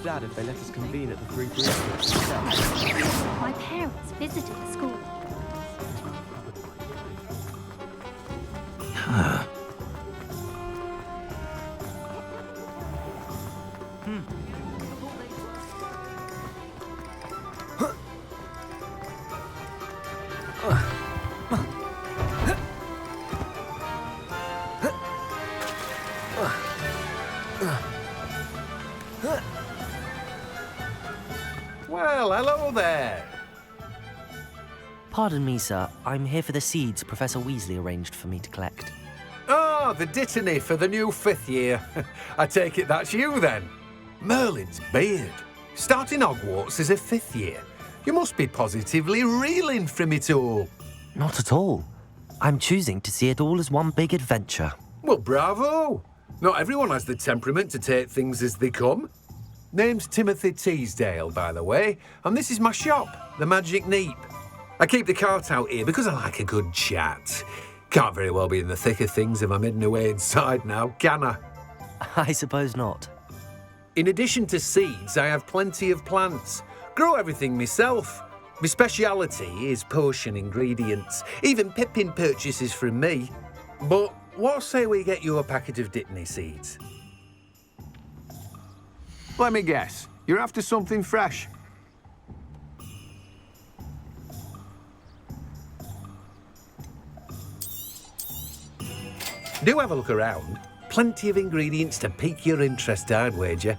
Dad if they let us convene at the Three Broomsticks? My parents visited the school. Well, hello there. Pardon me, sir. I'm here for the seeds Professor Weasley arranged for me to collect. Oh, the dittany for the new 5th year. I take it that's you then. Merlin's beard. Starting Hogwarts as a 5th year. You must be positively reeling from it all. Not at all. I'm choosing to see it all as one big adventure. Well, bravo. Not everyone has the temperament to take things as they come. Name's Timothy Teasdale, by the way, and this is my shop, the Magic Neep. I keep the cart out here because I like a good chat. Can't very well be in the thick of things if I'm hidden away inside now, can I? I suppose not. In addition to seeds, I have plenty of plants. Grow everything myself. My speciality is potion ingredients. Even Pippin purchases from me. But what say we get you a packet of Dittany seeds? Let me guess. You're after something fresh. Do have a look around. Plenty of ingredients to pique your interest, I'd wager.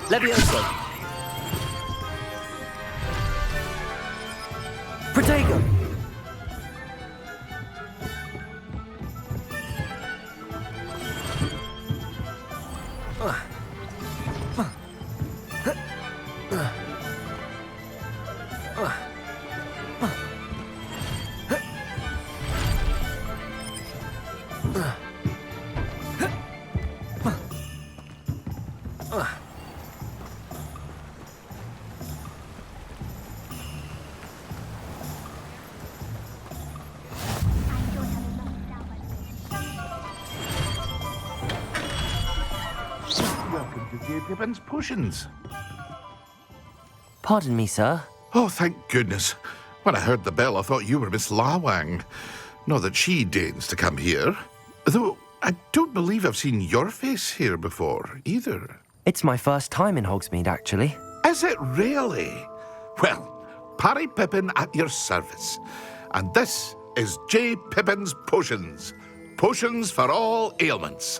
Levioso! Protego! Welcome to J. Pippin's Potions. Pardon me, sir. Oh, thank goodness. When I heard the bell, I thought you were Miss Lawang. Not that she deigns to come here. Though I don't believe I've seen your face here before, either. It's my first time in Hogsmeade, actually. Is it really? Well, Parry Pippin at your service. And this is J. Pippin's Potions. Potions for all ailments.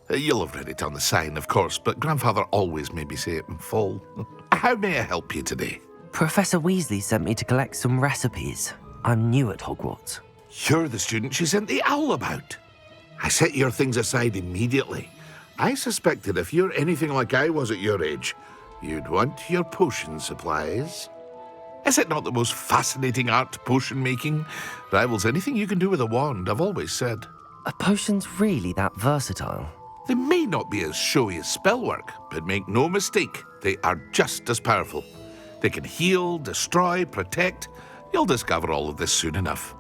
You'll have read it on the sign, of course, but Grandfather always made me say it in full. How may I help you today? Professor Weasley sent me to collect some recipes. I'm new at Hogwarts. You're the student she sent the owl about. I set your things aside immediately. I suspected if you're anything like I was at your age, you'd want your potion supplies. Is it not the most fascinating art, potion making? Rivals anything you can do with a wand, I've always said. Are potions really that versatile? They may not be as showy as spellwork, but make no mistake, they are just as powerful. They can heal, destroy, protect. You'll discover all of this soon enough.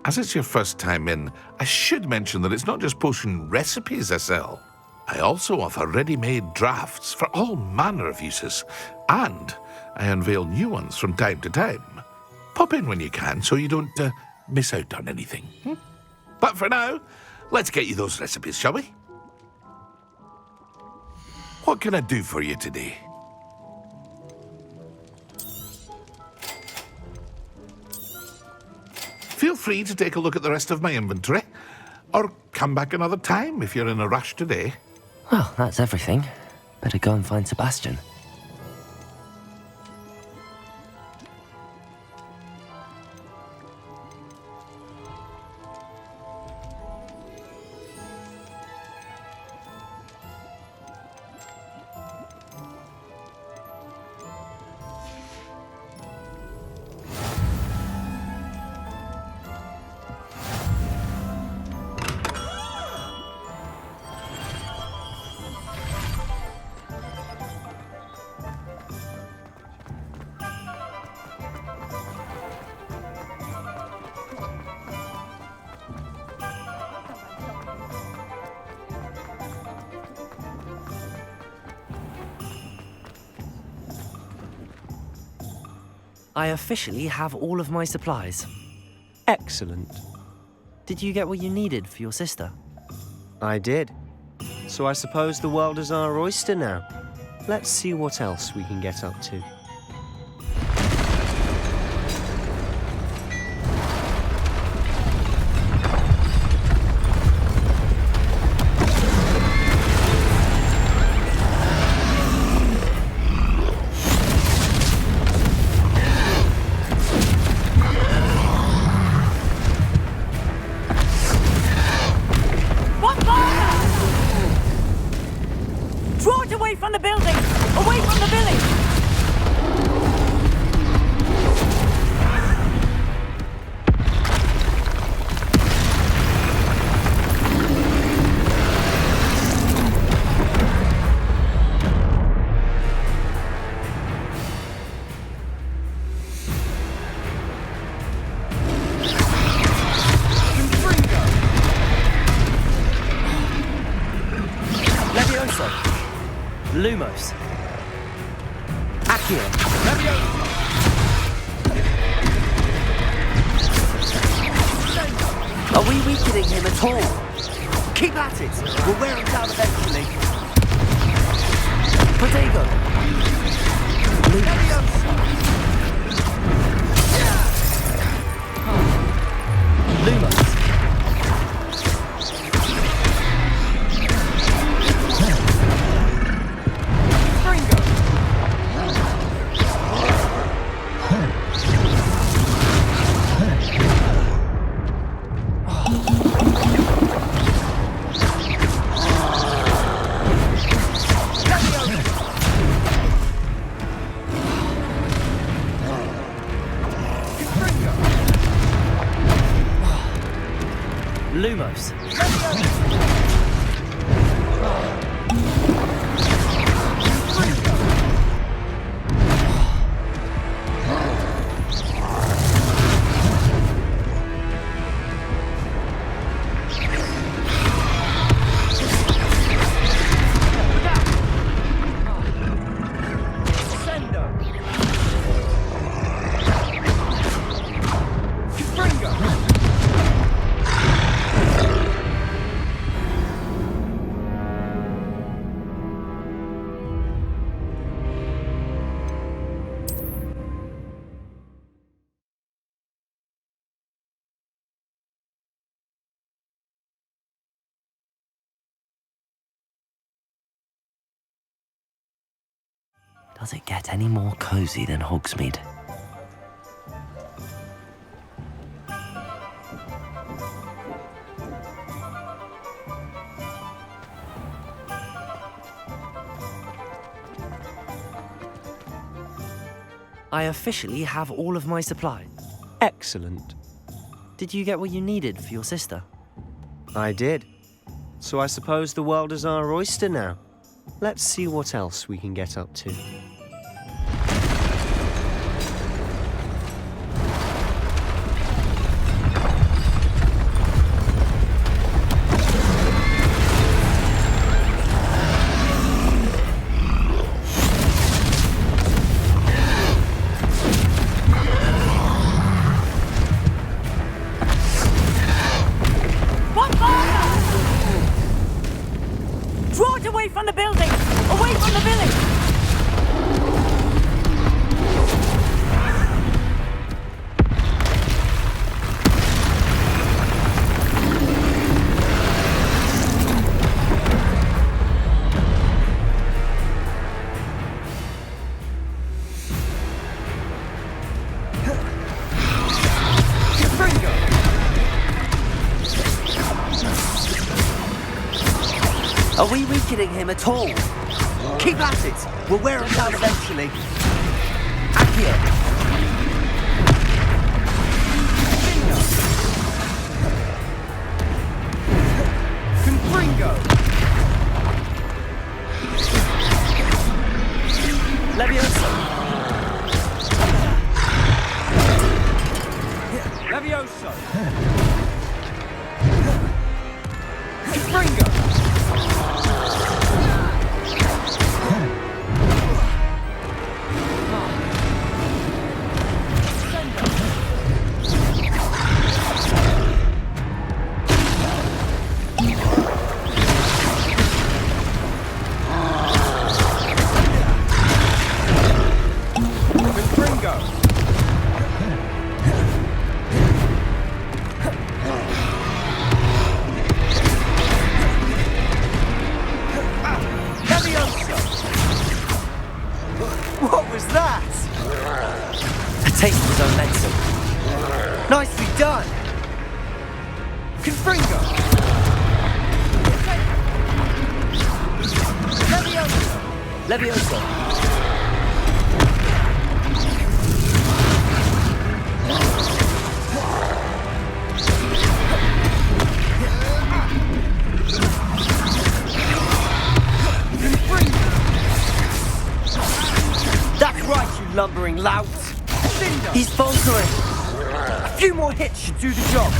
As it's your first time in, I should mention that it's not just potion recipes I sell. I also offer ready-made drafts for all manner of uses, and I unveil new ones from time to time. Pop in when you can so you don't miss out on anything. But for now, let's get you those recipes, shall we? What can I do for you today? Feel free to take a look at the rest of my inventory, or come back another time if you're in a rush today. Well, that's everything. Better go and find Sebastian. I officially have all of my supplies. Excellent. Did you get what you needed for your sister? I did. So I suppose the world is our oyster now. Let's see what else we can get up to. Draw it away from the building! Away from the village! Levioso. Lumos. Accio. Are we weakening him at all? Keep at it. We'll wear him down eventually. Protego. Lumos. Lumos. Does it get any more cozy than Hogsmeade? I officially have all of my supplies. Excellent. Did you get what you needed for your sister? I did. So I suppose the world is our oyster now. Let's see what else we can get up to. Are we weakening him at all? Keep at it! We'll wear him down eventually. Accio! Confringo! Levioso! Levioso! Confringo! What was that? A taste of his own medicine. Nicely done! Confringo! Levioso! Levioso! That's right, you lumbering lout! He's faltering! A few more hits should do the job!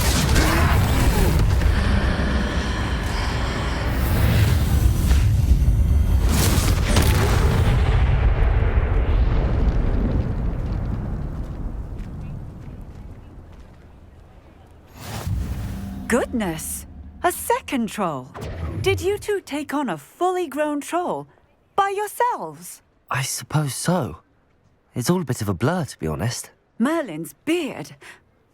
Goodness! A second troll. Did you two take on a fully grown troll by yourselves? I suppose so. It's all a bit of a blur, to be honest. Merlin's beard.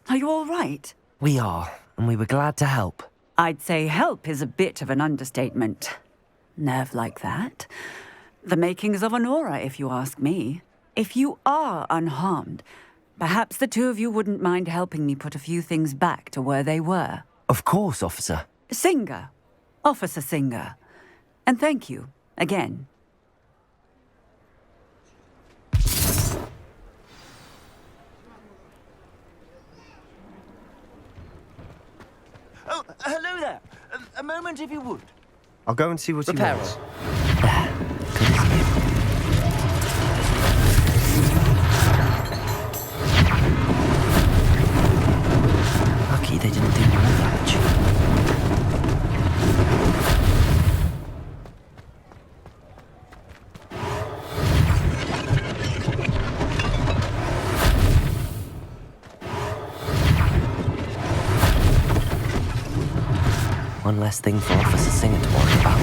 Are you all right? We are, and we were glad to help. I'd say help is a bit of an understatement. Nerve like that. The makings of an aura, if you ask me. If you are unharmed, perhaps the two of you wouldn't mind helping me put a few things back to where they were. Of course, officer. Singer. Officer Singer. And thank you, again. Oh, hello there. A moment, if you would. I'll go and see what he Reparo. wants. Good as new. Lucky they didn't do more damage. One less thing for Officer Singer to worry about.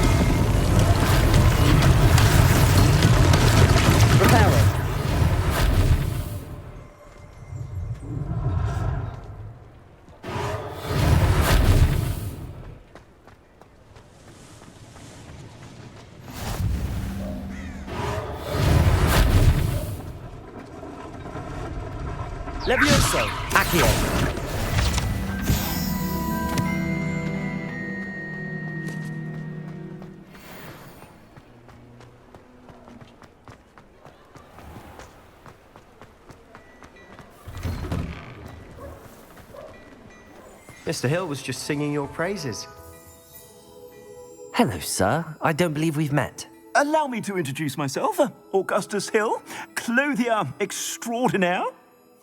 Reparo. Levioso! Accio. Mr. Hill was just singing your praises. Hello, sir. I don't believe we've met. Allow me to introduce myself, Augustus Hill, clothier extraordinaire.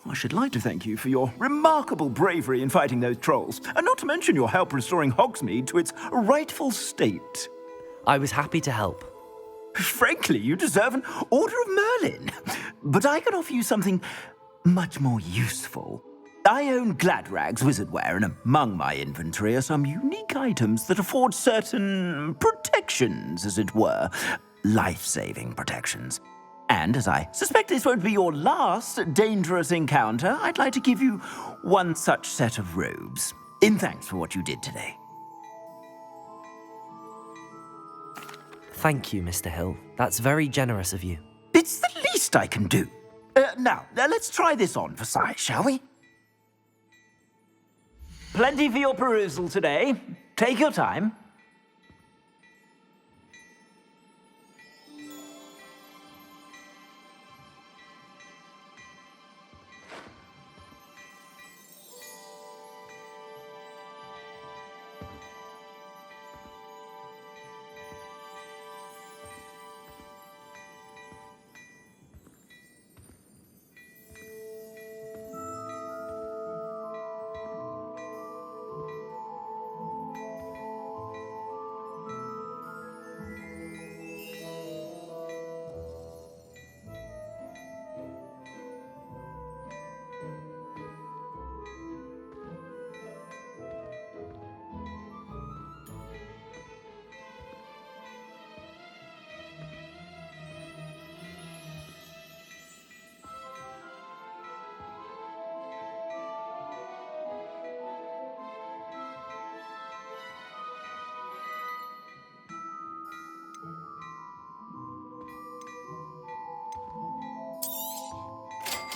I should like to thank you for your remarkable bravery in fighting those trolls, and not to mention your help restoring Hogsmeade to its rightful state. I was happy to help. Frankly, you deserve an Order of Merlin. But I can offer you something much more useful. I own Gladrag's wizardware, and among my inventory are some unique items that afford certain protections, as it were. Life-saving protections. And as I suspect this won't be your last dangerous encounter, I'd like to give you one such set of robes, in thanks for what you did today. Thank you, Mr. Hill. That's very generous of you. It's the least I can do. Now, let's try this on for size, shall we? Plenty for your perusal today. Take your time.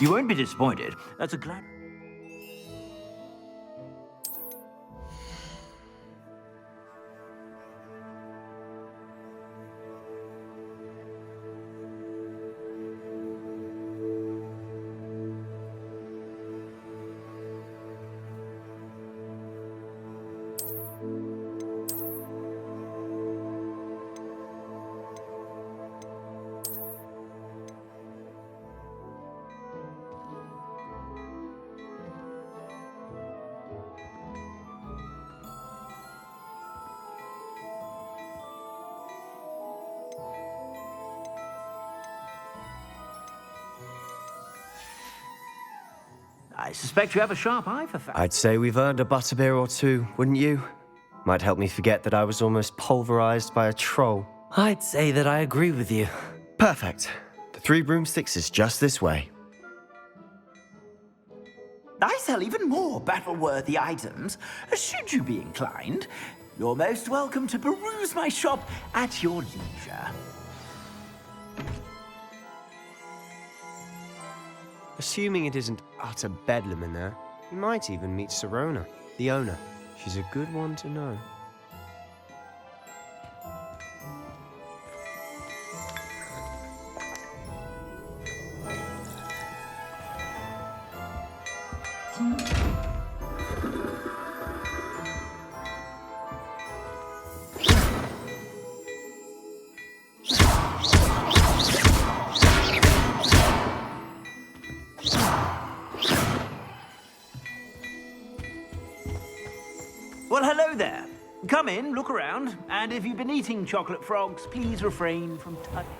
You won't be disappointed. That's a glad... I suspect you have a sharp eye for facts. I'd say we've earned a butterbeer or two, wouldn't you? Might help me forget that I was almost pulverized by a troll. I'd say that I agree with you. Perfect. The Three Broomsticks is just this way. I sell even more battle-worthy items. Should you be inclined, you're most welcome to peruse my shop at your leisure. Assuming it isn't utter bedlam in there, you might even meet Sirona, the owner. She's a good one to know. Well, hello there. Come in, look around, and if you've been eating chocolate frogs, please refrain from touching.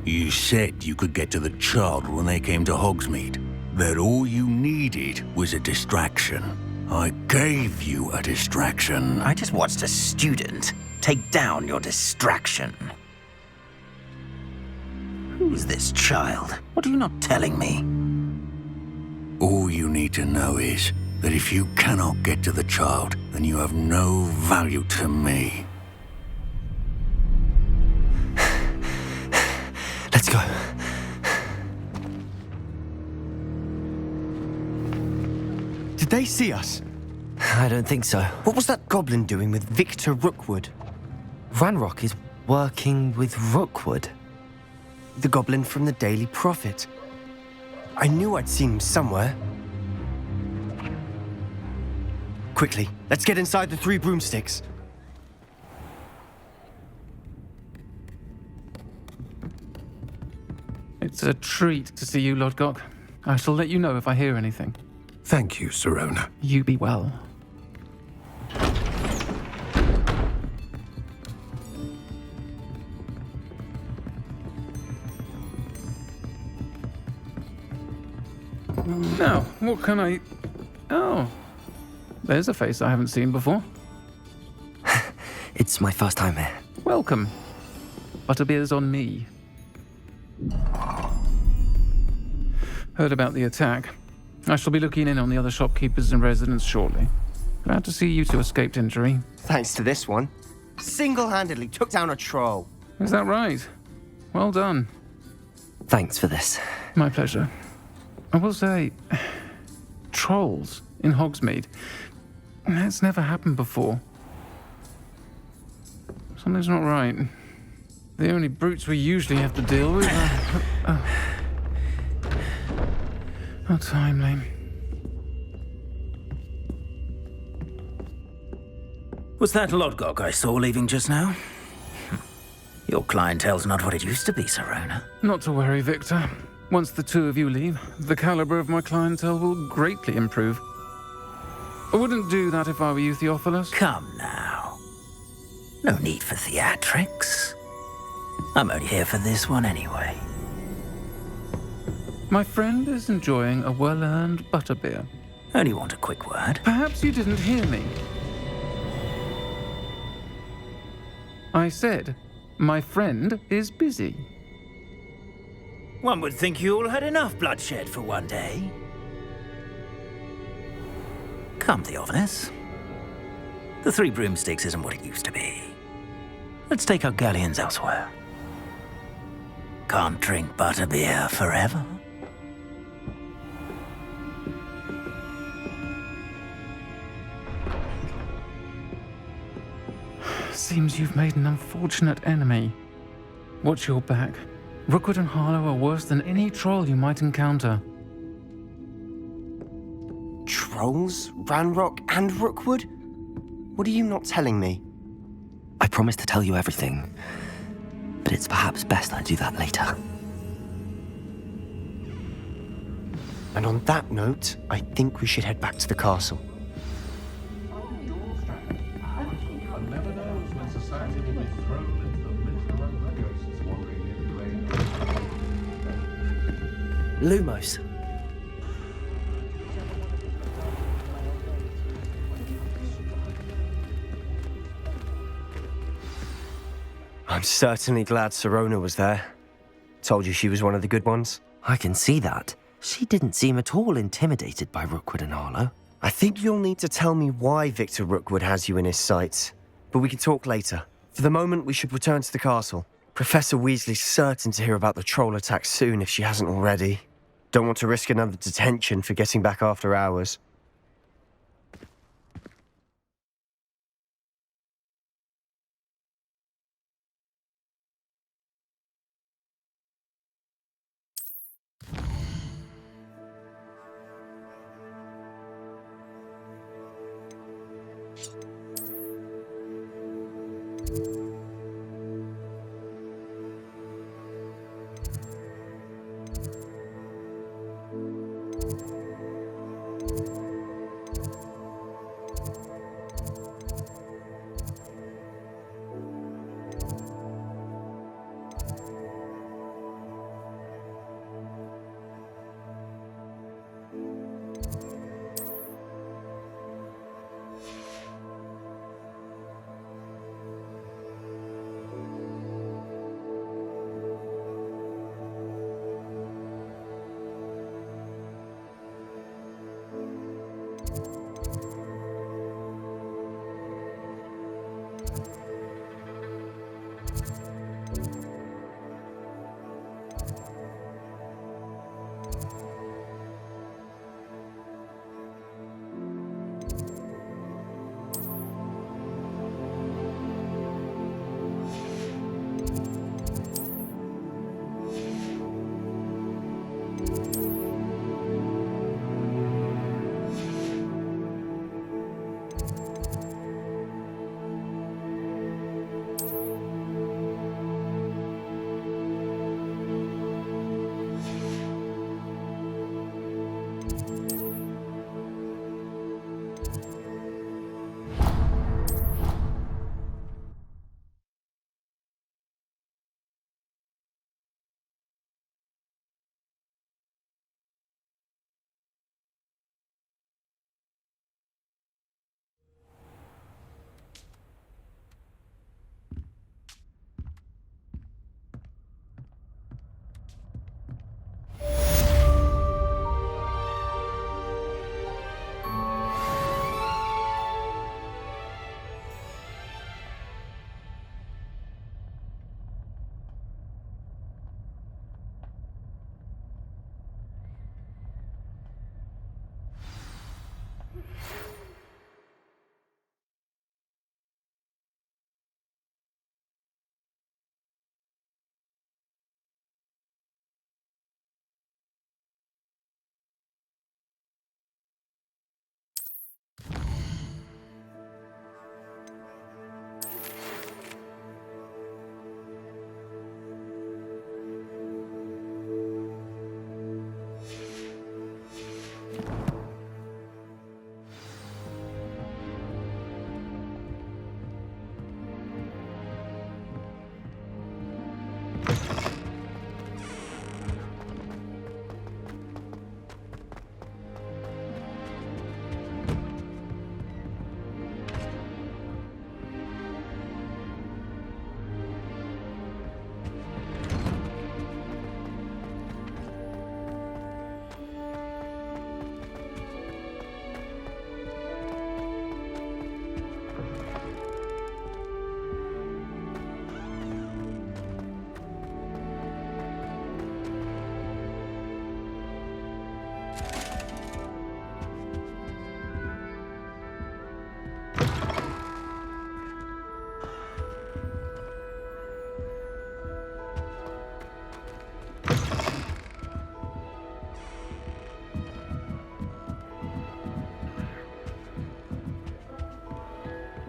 You said you could get to the child when they came to Hogsmeade. That all you needed was a distraction. I gave you a distraction. I just watched a student take down your distraction. Who's this child? What are you not telling me? All you need to know is that if you cannot get to the child, then you have no value to me. Let's go. Did they see us? I don't think so. What was that goblin doing with Victor Rookwood? Ranrock is working with Rookwood. The goblin from the Daily Prophet. I knew I'd seen him somewhere. Quickly, let's get inside the Three Broomsticks. It's a treat to see you, Lodgok. I shall let you know if I hear anything. Thank you, Sirona. You be well. Now, what can I... Oh, there's a face I haven't seen before. It's my first time here. Welcome. Butterbeer's on me. Heard about the attack. I shall be looking in on the other shopkeepers and residents shortly. Glad to see you two escaped injury. Thanks to this one. Single-handedly took down a troll. Is that right? Well done. Thanks for this. My pleasure. I will say, trolls in Hogsmeade. That's never happened before. Something's not right. The only brutes we usually have to deal with are... How timely. Was that Lodgok I saw leaving just now? Your clientele's not what it used to be, Sirona. Not to worry, Victor. Once the two of you leave, the caliber of my clientele will greatly improve. I wouldn't do that if I were you, Theophilus. Come now. No need for theatrics. I'm only here for this one anyway. My friend is enjoying a well-earned butterbeer. Only want a quick word. Perhaps you didn't hear me. I said, my friend is busy. One would think you all had enough bloodshed for one day. Come, Theophilus. The Three Broomsticks isn't what it used to be. Let's take our galleons elsewhere. Can't drink butterbeer forever. Seems you've made an unfortunate enemy. Watch your back. Rookwood and Harlow are worse than any troll you might encounter. Trolls? Ranrock and Rookwood? What are you not telling me? I promised to tell you everything, but it's perhaps best I do that later. And on that note, I think we should head back to the castle. Lumos. I'm certainly glad Sirona was there. Told you she was one of the good ones. I can see that. She didn't seem at all intimidated by Rookwood and Harlow. I think you'll need to tell me why Victor Rookwood has you in his sights. But we can talk later. For the moment, we should return to the castle. Professor Weasley's certain to hear about the troll attack soon if she hasn't already. Don't want to risk another detention for getting back after hours.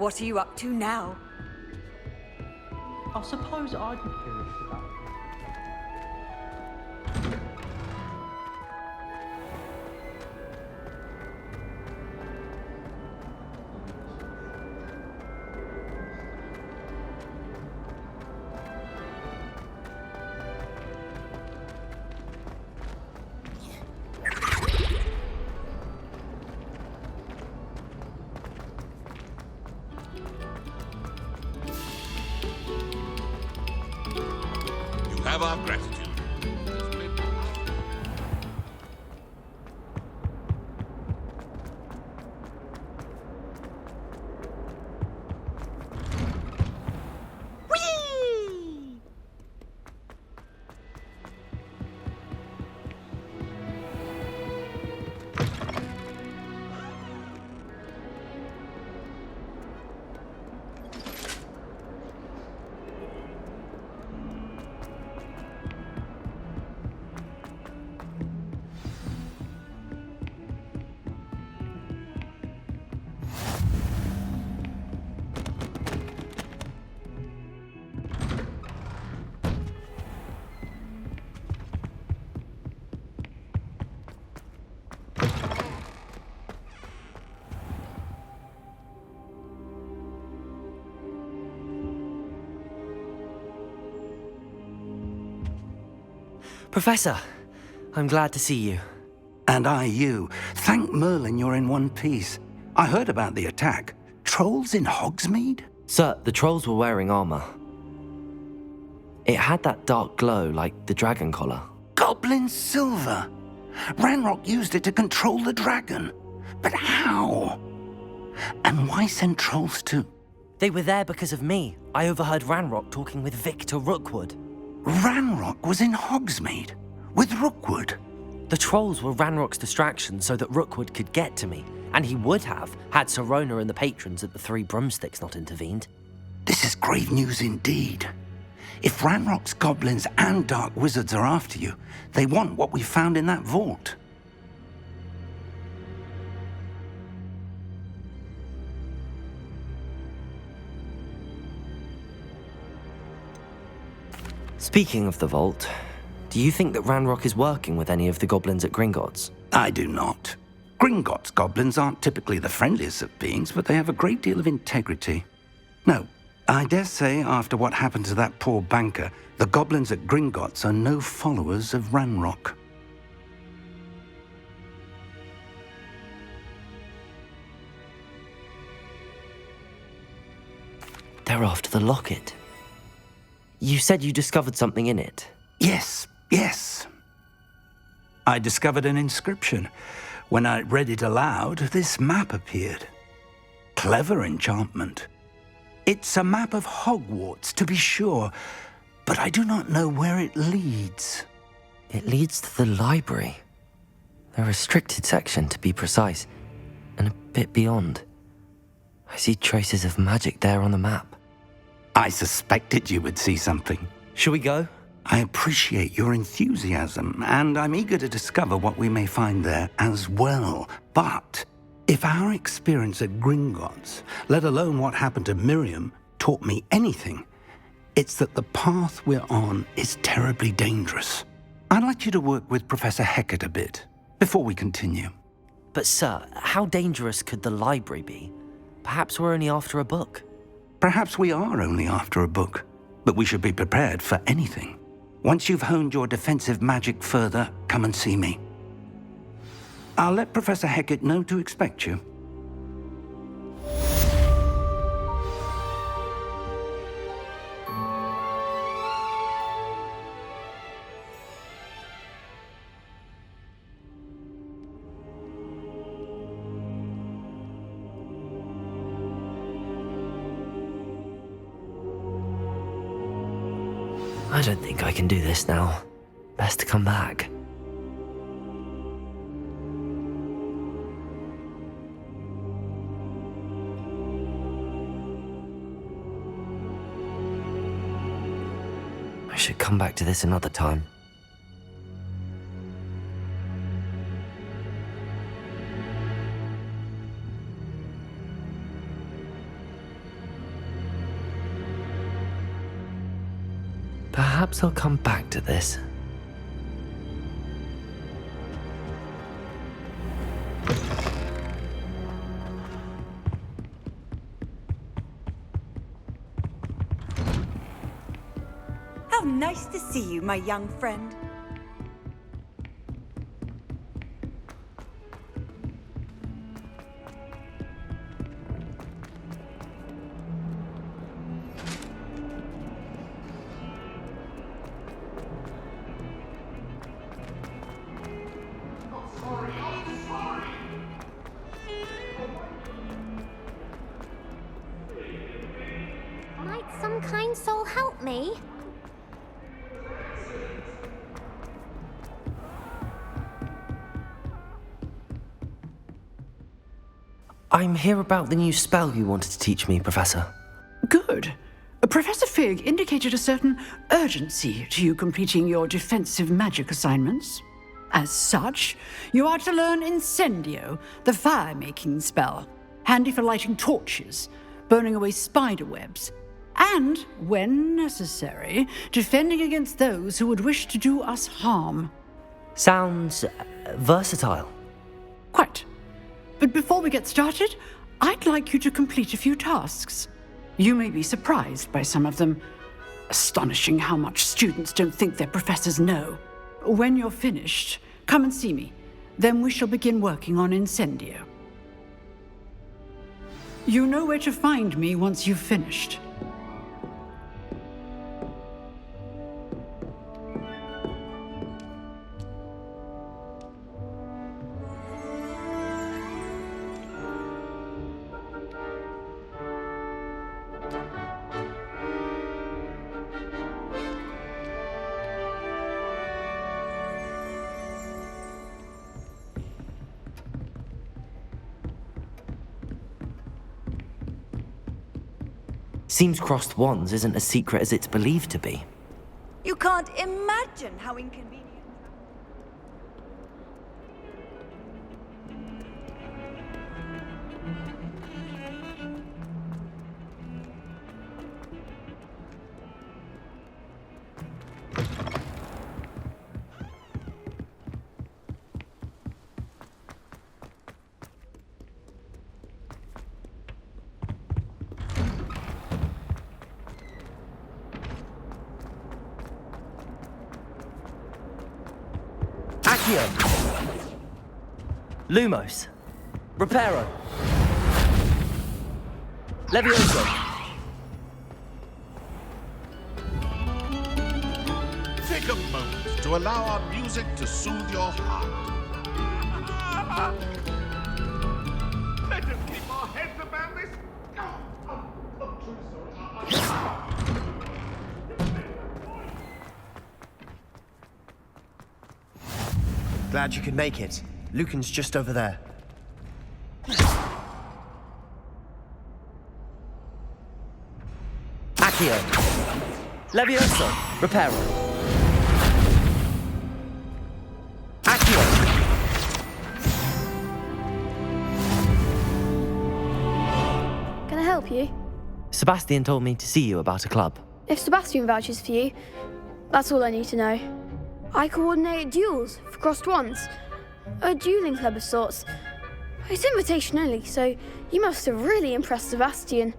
What are you up to now? I suppose I'd be curious about it. You have our gratitude. Professor, I'm glad to see you. And I you. Thank Merlin you're in one piece. I heard about the attack. Trolls in Hogsmeade? Sir, the trolls were wearing armor. It had that dark glow like the dragon collar. Goblin silver! Ranrock used it to control the dragon. But how? And why send trolls to... They were there because of me. I overheard Ranrock talking with Victor Rookwood. Ranrock was in Hogsmeade? With Rookwood? The trolls were Ranrock's distraction so that Rookwood could get to me. And he would have, had Sirona and the patrons at the Three Broomsticks not intervened. This is grave news indeed. If Ranrock's goblins and dark wizards are after you, they want what we found in that vault. Speaking of the vault, do you think that Ranrock is working with any of the goblins at Gringotts? I do not. Gringotts goblins aren't typically the friendliest of beings, but they have a great deal of integrity. No, I dare say after what happened to that poor banker, the goblins at Gringotts are no followers of Ranrock. They're after the locket. You said you discovered something in it. Yes. I discovered an inscription. When I read it aloud, this map appeared. Clever enchantment. It's a map of Hogwarts, to be sure, but I do not know where it leads. It leads to the library. The restricted section, to be precise, and a bit beyond. I see traces of magic there on the map. I suspected you would see something. Shall we go? I appreciate your enthusiasm, and I'm eager to discover what we may find there as well. But if our experience at Gringotts, let alone what happened to Miriam, taught me anything, it's that the path we're on is terribly dangerous. I'd like you to work with Professor Hecat a bit before we continue. But sir, how dangerous could the library be? Perhaps we're only after a book. Perhaps we are only after a book, but we should be prepared for anything. Once you've honed your defensive magic further, come and see me. I'll let Professor Hecat know to expect you. I don't think I can do this now. Best to come back. I should come back to this another time. Perhaps I'll come back to this. How nice to see you, my young friend. Might some kind soul help me? I'm here about the new spell you wanted to teach me, Professor. Good. Professor Fig indicated a certain urgency to you completing your defensive magic assignments. As such, you are to learn Incendio, the fire-making spell, handy for lighting torches, burning away spider webs, and, when necessary, defending against those who would wish to do us harm. Sounds versatile. Quite. But before we get started, I'd like you to complete a few tasks. You may be surprised by some of them. Astonishing how much students don't think their professors know. When you're finished, come and see me. Then we shall begin working on Incendio. You know where to find me once you've finished. Seems crossed wands isn't as secret as it's believed to be. You can't imagine how inconvenient. Accio! Lumos! Reparo! Levioso! Take a moment to allow our music to soothe your heart. Let us keep our heads about this. I'm truly sorry. Glad you could make it. Lucan's just over there. Accio! Levioso! Reparo! Accio! Can I help you? Sebastian told me to see you about a club. If Sebastian vouches for you, that's all I need to know. I coordinate duels for crossed wands. A dueling club of sorts. It's invitation only, so you must have really impressed Sebastian.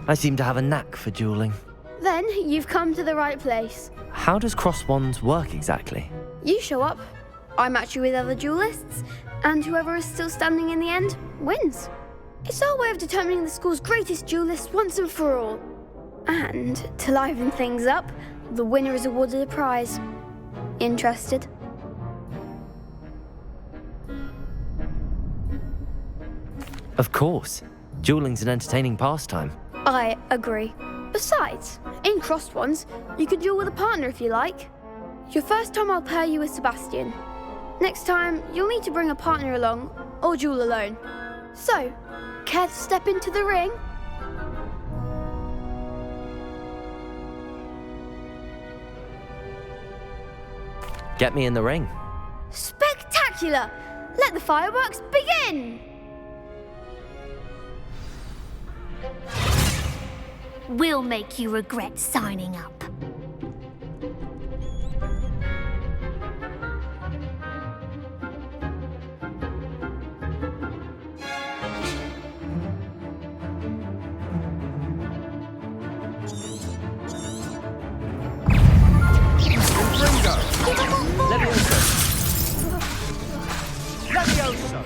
I seem to have a knack for dueling. Then you've come to the right place. How does cross wands work exactly? You show up, I match you with other duelists, and whoever is still standing in the end wins. It's our way of determining the school's greatest duelist once and for all. And to liven things up, the winner is awarded a prize. Interested? Of course. Dueling's an entertaining pastime. I agree. Besides, in crossed ones, you can duel with a partner if you like. Your first time I'll pair you with Sebastian. Next time, you'll need to bring a partner along, or duel alone. So, care to step into the ring? Get me in the ring. Spectacular! Let the fireworks begin! We'll make you regret signing up.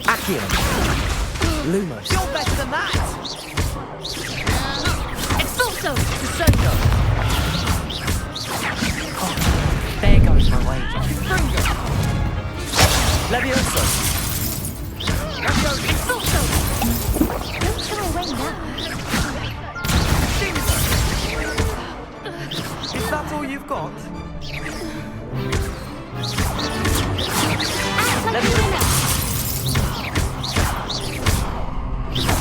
Accio. Lumos. You're better than that! Expulso! Crescendo! There goes my wager. Fringo! Levioso. Expulso! Don't shy away now. Is that all you've got? Act like a winner!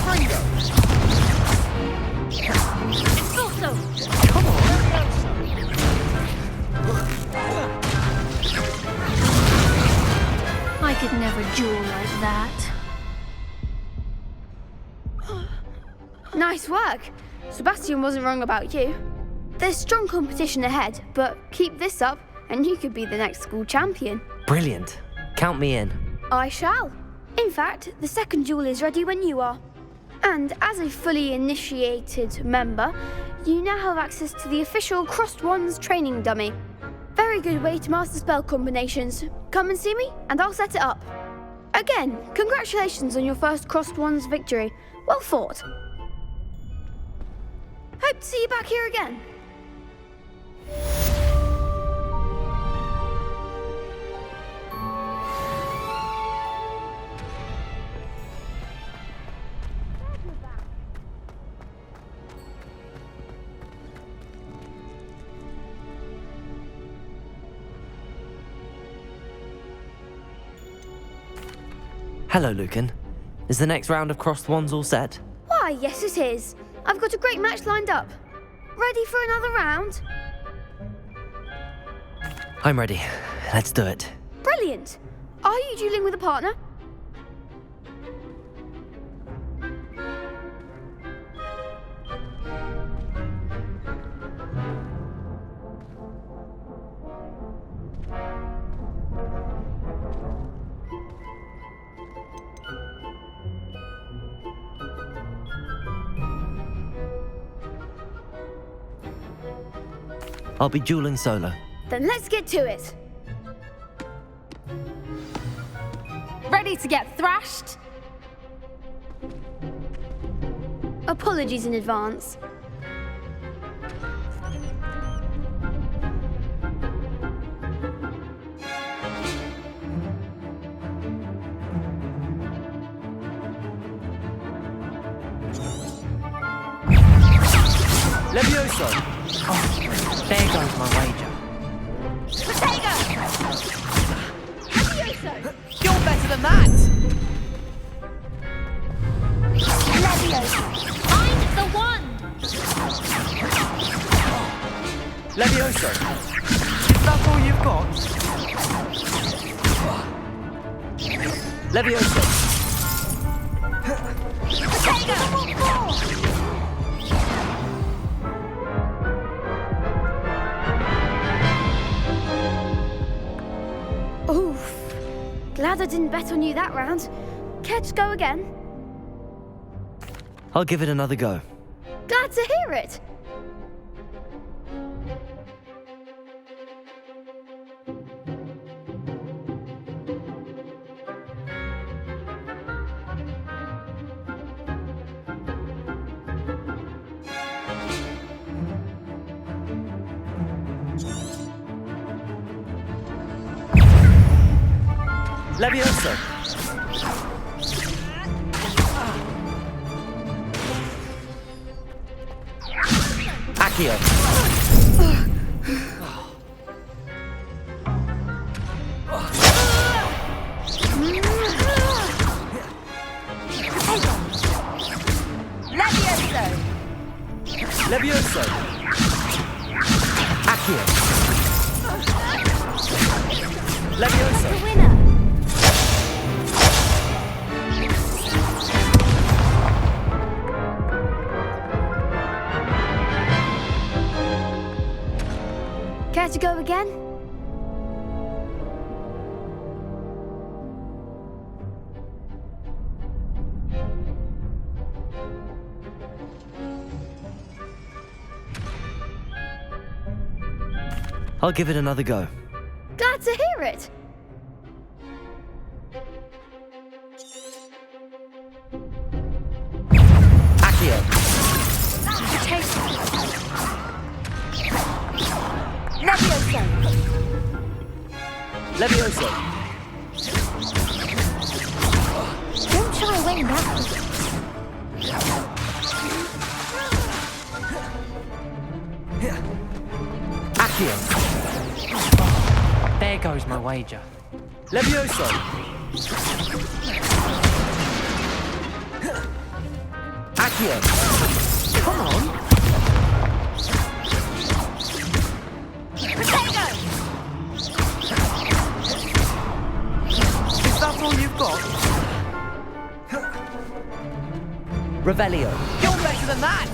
Fringo! Expulso! Come on! I could never duel like that. Nice work. Sebastian wasn't wrong about you. There's strong competition ahead, but keep this up and you could be the next school champion. Brilliant. Count me in. I shall. In fact, the second duel is ready when you are. And as a fully initiated member, you now have access to the official Crossed Wands training dummy. Very good way to master spell combinations. Come and see me, and I'll set it up. Again, congratulations on your first Crossed Wands victory. Well fought. Hope to see you back here again. Hello, Lucan. Is the next round of Crossed Wands all set? Why, yes it is. I've got a great match lined up. Ready for another round? I'm ready. Let's do it. Brilliant. Are you dueling with a partner? I'll be dueling solo. Then let's get to it. Ready to get thrashed? Apologies in advance. Levioso! Oh, there goes my wager. Potato! Levioso! You're better than that! Levioso! I'm the one! Levioso! Is that all you've got? Levioso! Potato! Oof. Glad I didn't bet on you that round. Care to go again? I'll give it another go. Glad to hear it. Levioso! Accio! Levioso! Levioso! Accio! Leviosa! The winner! Care to go again? I'll give it another go. Glad to hear it. Accio! Leviosa! Leviosa! Don't shy away now. Accio! There goes my wager. Leviosa! Accio! Come on. Potato! Is that all you've got? Revelio! You're better than that!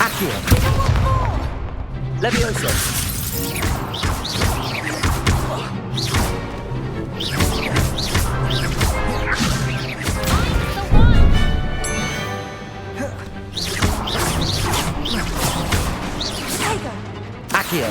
Accio! Leviosa! Accio!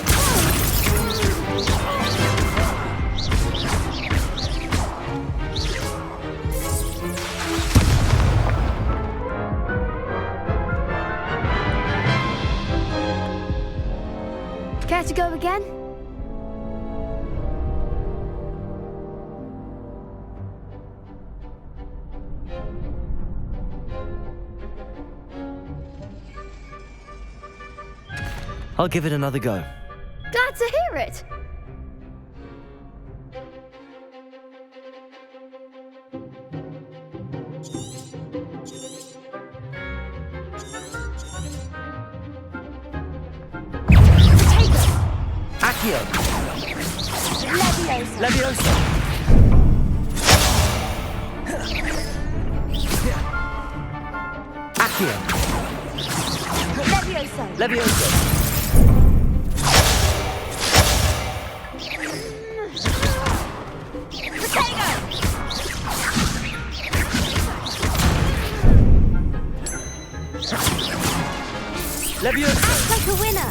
Care to go again? I'll give it another go. Glad to hear it. Accio! Leviosa! Leviosa! Accio! Leviosa! Leviosa! Potato! Leviosa! Act like a winner!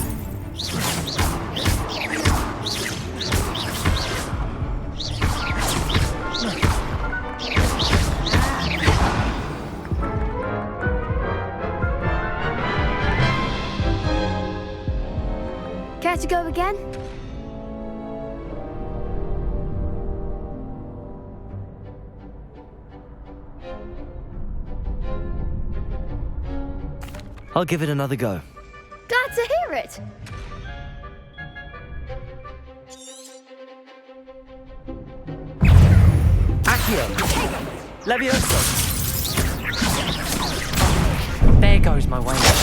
Care to go again? I'll give it another go. Glad to hear it. Accio! Leviosa! There goes my wager.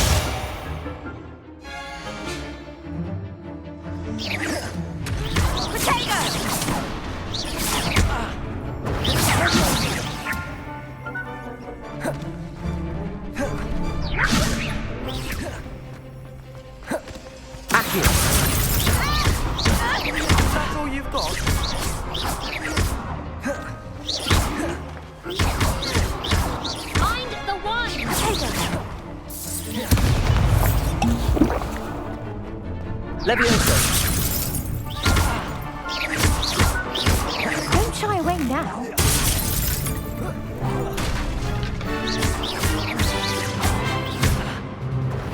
Potato! Accio! That's all you've got? Find the one! Potato! Leviosa! Don't shy away now.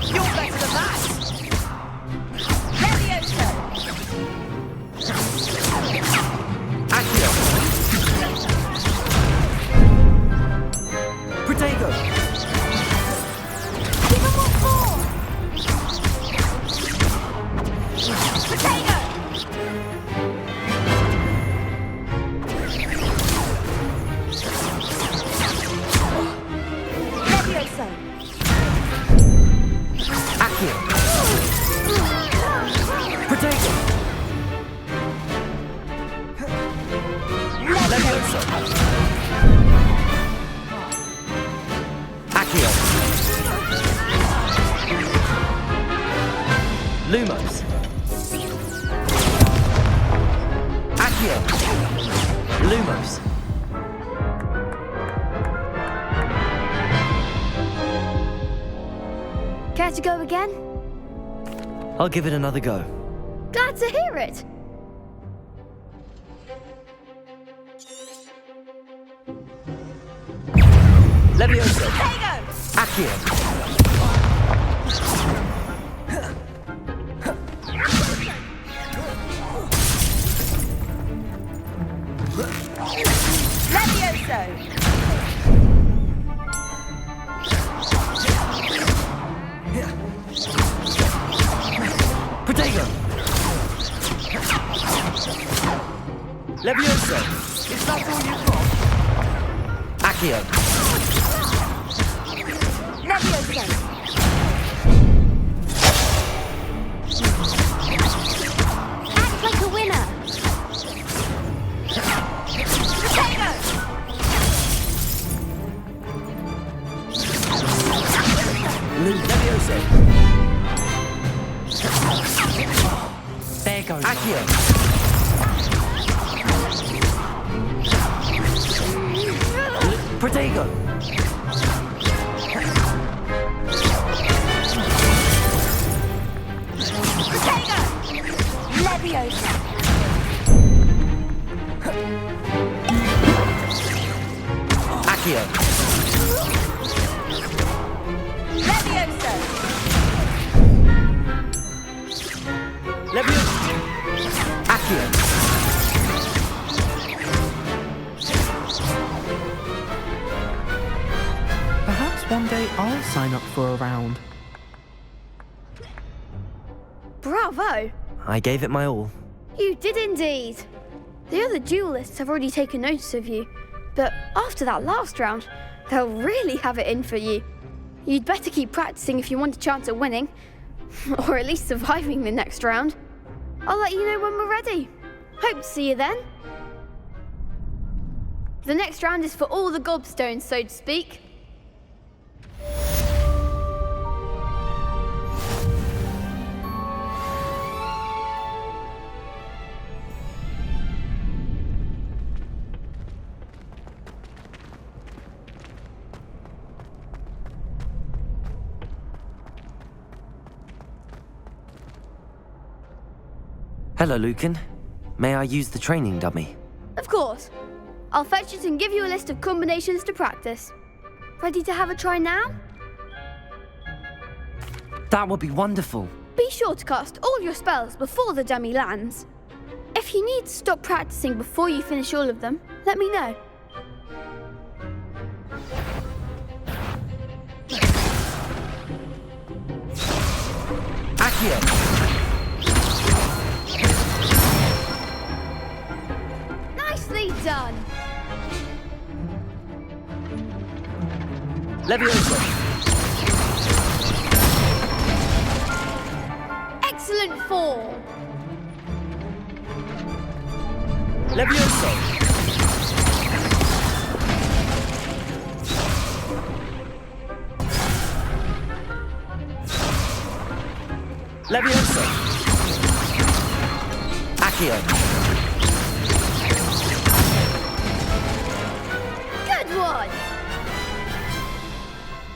You're better than that! Leviosa! Accio! Protego! Give him what for! Potato! Levioso. Accio. Lumos. Accio. Lumos. Care to go again? I'll give it another go. Glad to hear it. Levioso. Accio. Protego. Levioso. Is that all you've got? Accio. Levioso. Act like a winner. Potato. Levioso. There goes. Accio. Protego. Potato. Levioso. Accio. Levioso. Levioso. Accio. Perhaps one day I'll sign up for a round. Bravo! I gave it my all. You did indeed. The other duelists have already taken notice of you, but after that last round, they'll really have it in for you. You'd better keep practicing if you want a chance at winning, or at least surviving the next round. I'll let you know when we're ready. Hope to see you then. The next round is for all the gobstones, so to speak. Hello, Lucan. May I use the training dummy? Of course. I'll fetch it and give you a list of combinations to practice. Ready to have a try now? That would be wonderful. Be sure to cast all your spells before the dummy lands. If you need to stop practicing before you finish all of them, let me know. Accio. Nicely done. Levioso. Excellent fall. Levioso. Levioso. Accio. Good one.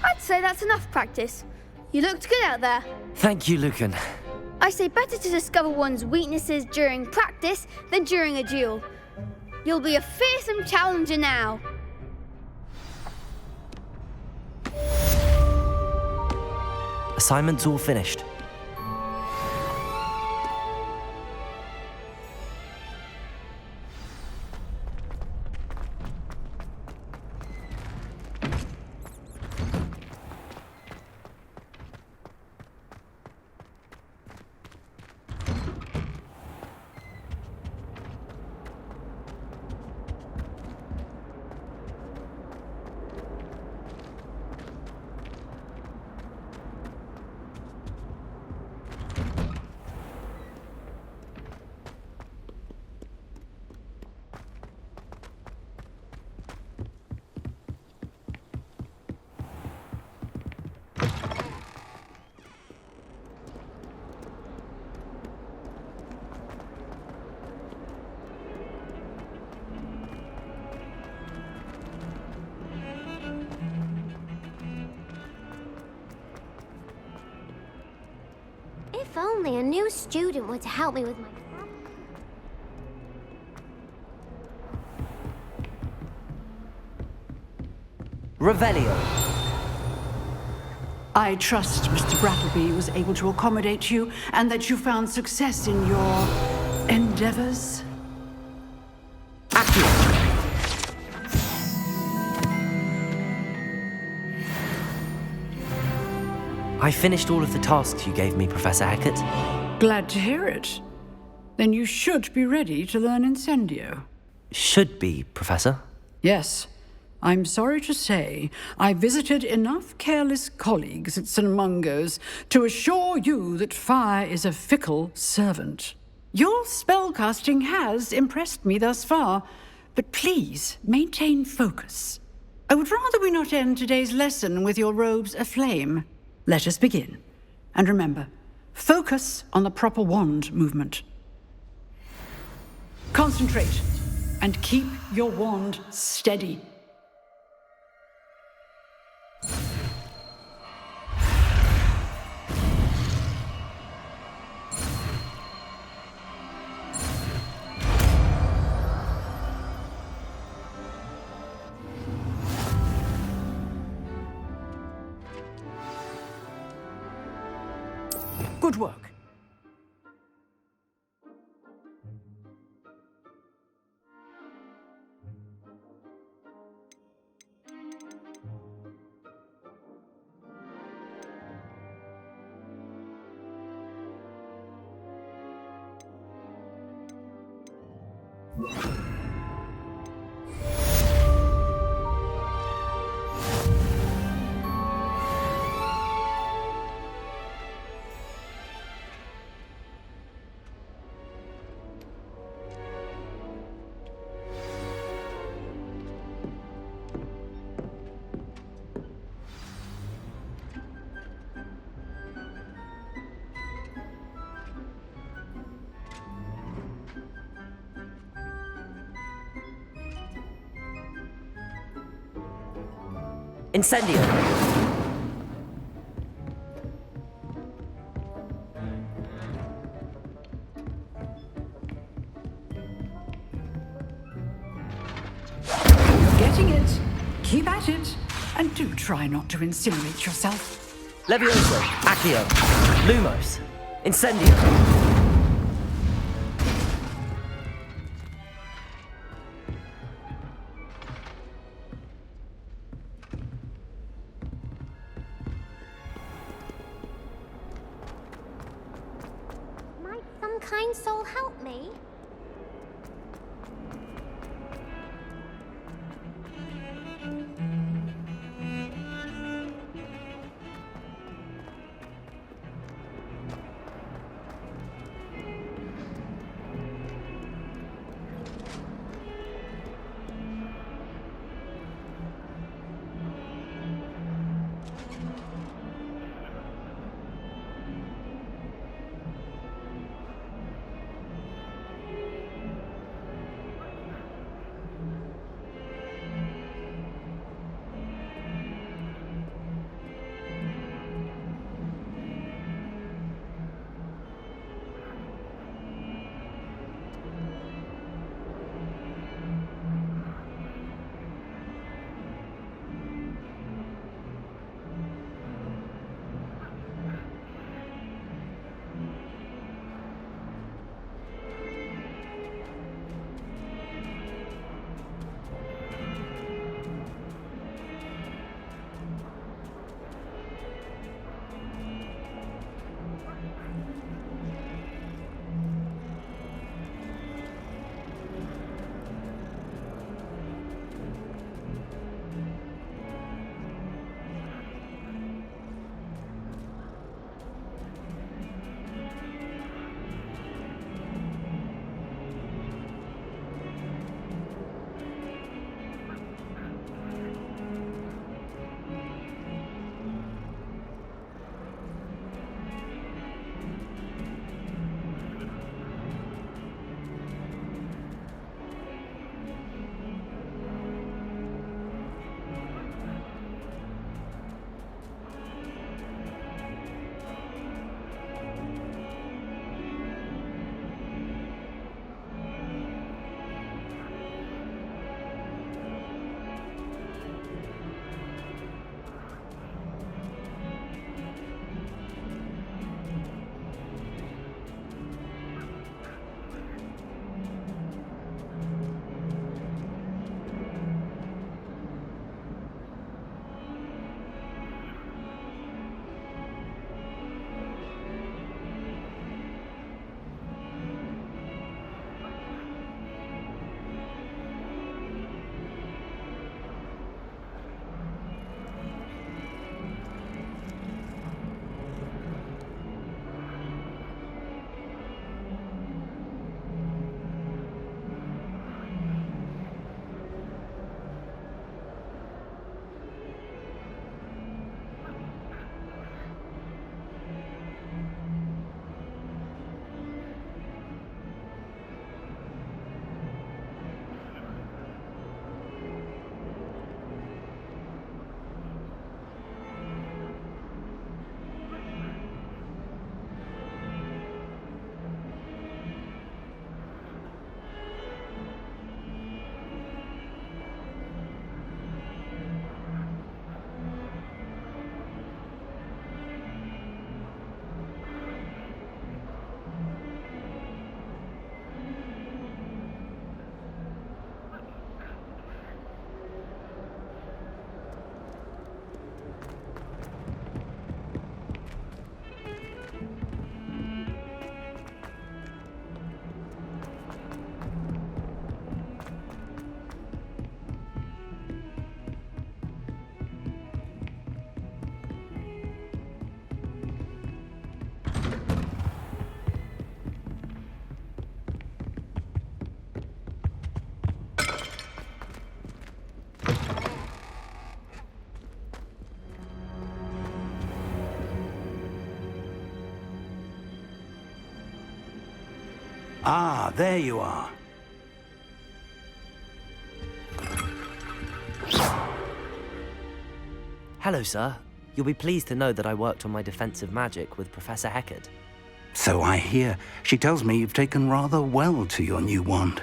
I'd say that's enough practice. You looked good out there. Thank you, Lucan. I say better to discover one's weaknesses during practice than during a duel. You'll be a fearsome challenger now. Assignment's all finished. If only a new student were to help me with my problem. Revelio. I trust Mr. Brattleby was able to accommodate you and that you found success in your endeavors. I finished all of the tasks you gave me, Professor Hackett. Glad to hear it. Then you should be ready to learn Incendio. Should be, Professor. Yes. I'm sorry to say, I visited enough careless colleagues at St. Mungo's to assure you that fire is a fickle servant. Your spellcasting has impressed me thus far, but please maintain focus. I would rather we not end today's lesson with your robes aflame. Let us begin. And remember, focus on the proper wand movement. Concentrate and keep your wand steady. Good work. Incendio. You're getting it. Keep at it. And do try not to incinerate yourself. Levioso. Accio. Lumos. Incendio. Might some kind soul help me? Ah, there you are. Hello, sir. You'll be pleased to know that I worked on my defensive magic with Professor Heckard. So I hear. She tells me you've taken rather well to your new wand.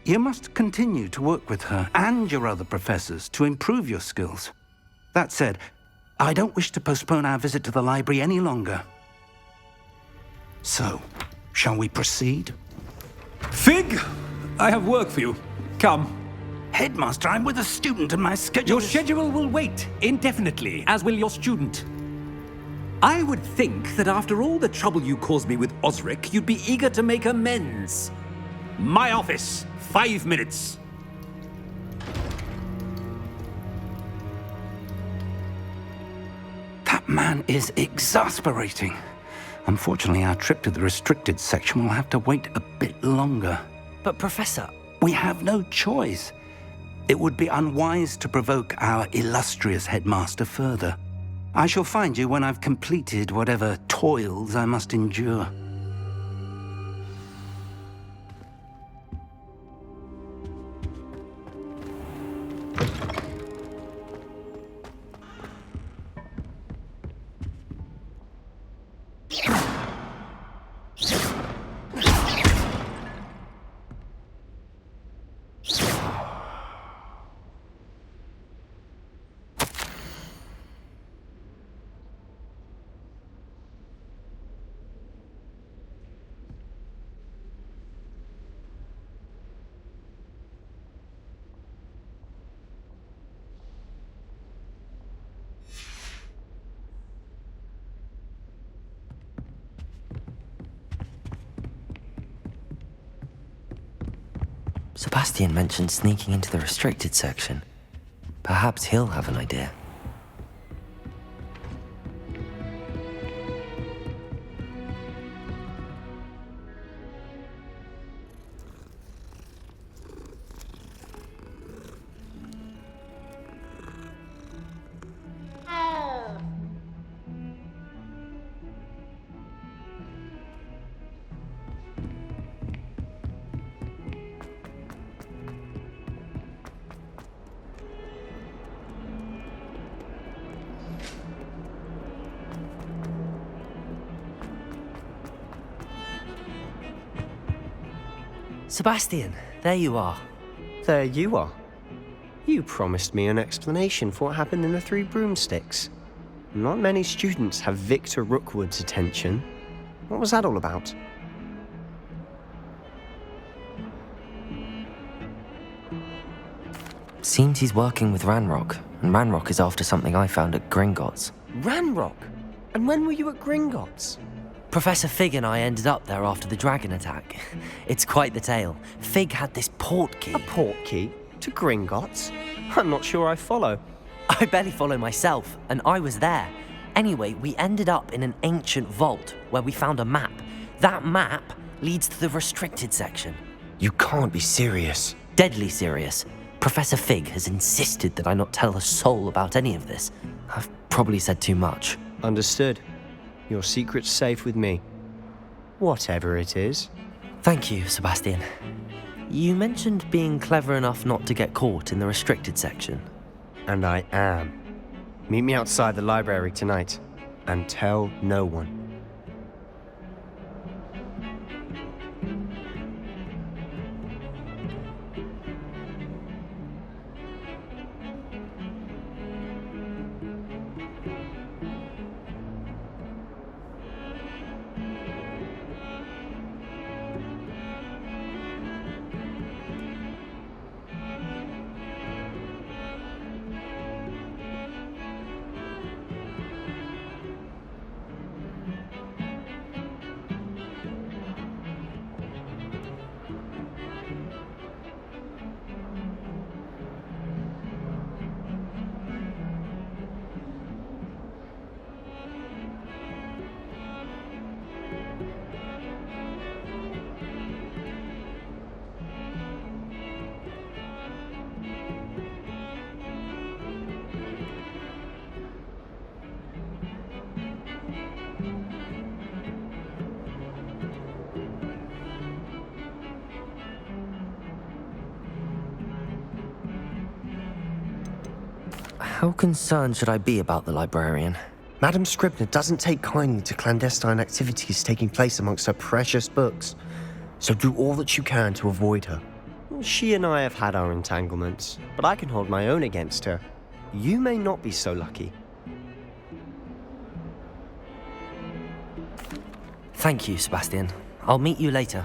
You must continue to work with her and your other professors to improve your skills. That said, I don't wish to postpone our visit to the library any longer. So, shall we proceed? Fig, I have work for you. Come. Headmaster, I'm with a student and my schedule Your schedule will wait indefinitely, as will your student. I would think that after all the trouble you caused me with Osric, you'd be eager to make amends. My office, 5 minutes. That man is exasperating. Unfortunately, our trip to the restricted section will have to wait a bit longer. But, Professor... We have no choice. It would be unwise to provoke our illustrious headmaster further. I shall find you when I've completed whatever toils I must endure. Sebastian mentioned sneaking into the restricted section. Perhaps he'll have an idea. Sebastian, there you are. There you are. You promised me an explanation for what happened in the Three Broomsticks. Not many students have Victor Rookwood's attention. What was that all about? Seems he's working with Ranrock, and Ranrock is after something I found at Gringotts. Ranrock? And when were you at Gringotts? Professor Fig and I ended up there after the dragon attack. It's quite the tale. Fig had this port key. A port key? To Gringotts? I'm not sure I follow. I barely follow myself, and I was there. Anyway, we ended up in an ancient vault where we found a map. That map leads to the restricted section. You can't be serious. Deadly serious. Professor Fig has insisted that I not tell a soul about any of this. I've probably said too much. Understood. Your secret's safe with me. Whatever it is. Thank you, Sebastian. You mentioned being clever enough not to get caught in the restricted section. And I am. Meet me outside the library tonight, and tell no one. How concerned should I be about the librarian? Madam Scribner doesn't take kindly to clandestine activities taking place amongst her precious books, so do all that you can to avoid her. She and I have had our entanglements, but I can hold my own against her. You may not be so lucky. Thank you, Sebastian. I'll meet you later.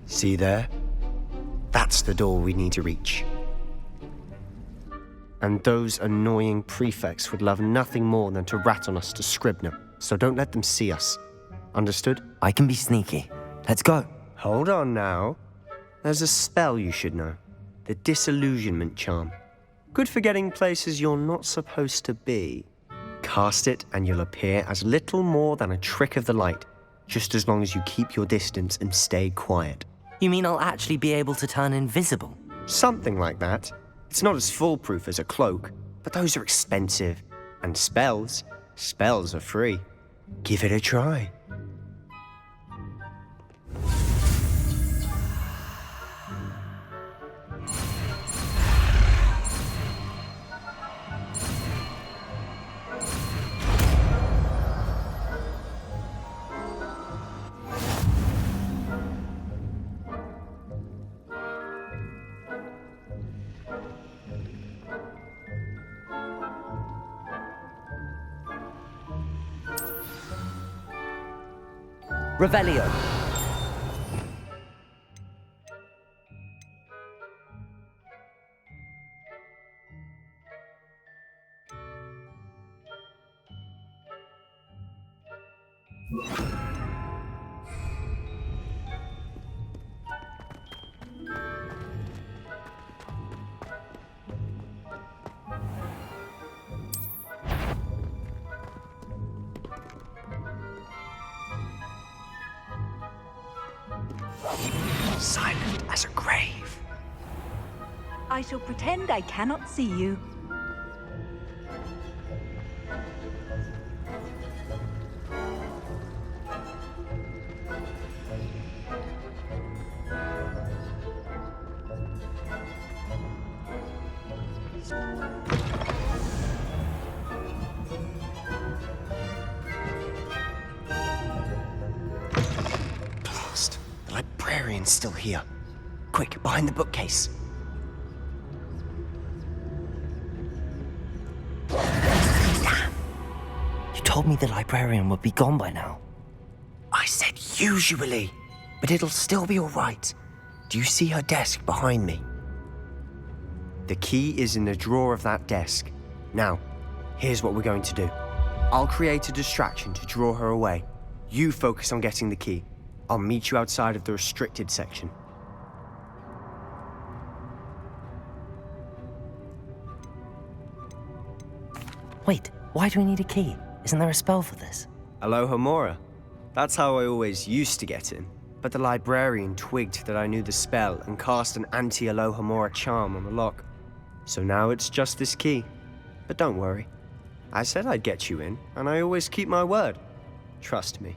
See there? That's the door we need to reach. And those annoying prefects would love nothing more than to rat on us to Scribner, so don't let them see us. Understood? I can be sneaky. Let's go. Hold on now. There's a spell you should know. The Disillusionment Charm. Good for getting places you're not supposed to be. Cast it and you'll appear as little more than a trick of the light, just as long as you keep your distance and stay quiet. You mean I'll actually be able to turn invisible? Something like that. It's not as foolproof as a cloak, but those are expensive. And spells are free. Give it a try. Revelio. Silent as a grave. I shall pretend I cannot see you. Blast. The librarian's still here. Quick, behind the bookcase. You told me the librarian would be gone by now. I said usually, but it'll still be all right. Do you see her desk behind me? The key is in the drawer of that desk. Now, here's what we're going to do. I'll create a distraction to draw her away. You focus on getting the key. I'll meet you outside of the restricted section. Wait, why do we need a key? Isn't there a spell for this? Alohomora. That's how I always used to get in. But the librarian twigged that I knew the spell and cast an anti-Alohomora charm on the lock. So now it's just this key. But don't worry. I said I'd get you in, and I always keep my word. Trust me.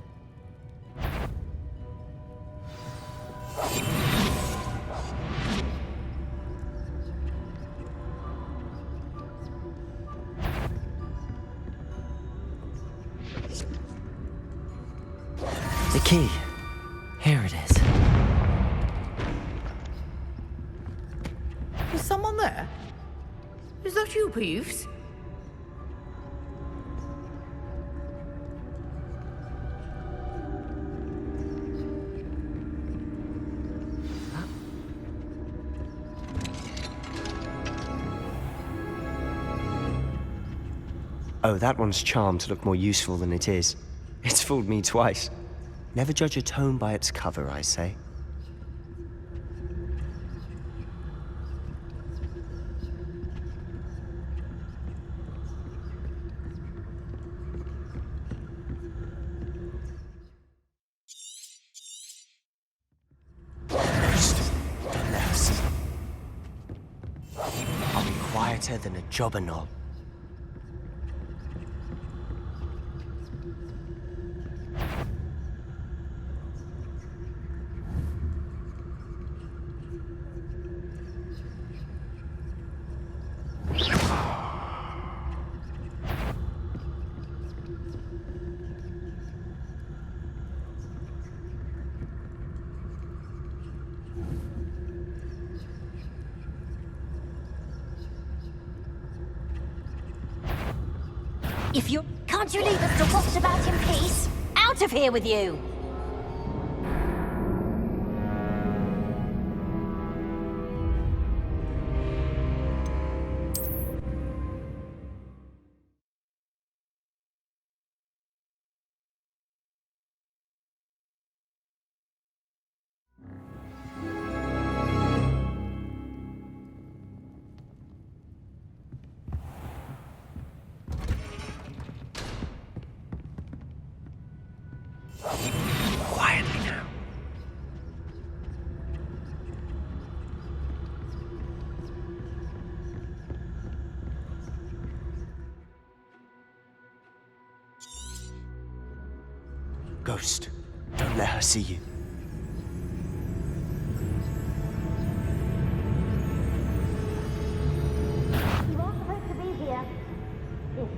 The key. Here it is. Is someone there? Is that you, Peeves? Oh, that one's charmed to look more useful than it is. It's fooled me twice. Never judge a tome by its cover, I say. quieter than a jobberknoll. If you... Can't you leave us to waft about in peace? Out of here with you! Quietly now. Ghost, don't let her see you. You are supposed to be here. This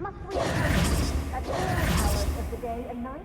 must we accomplish at all hours of the day and night?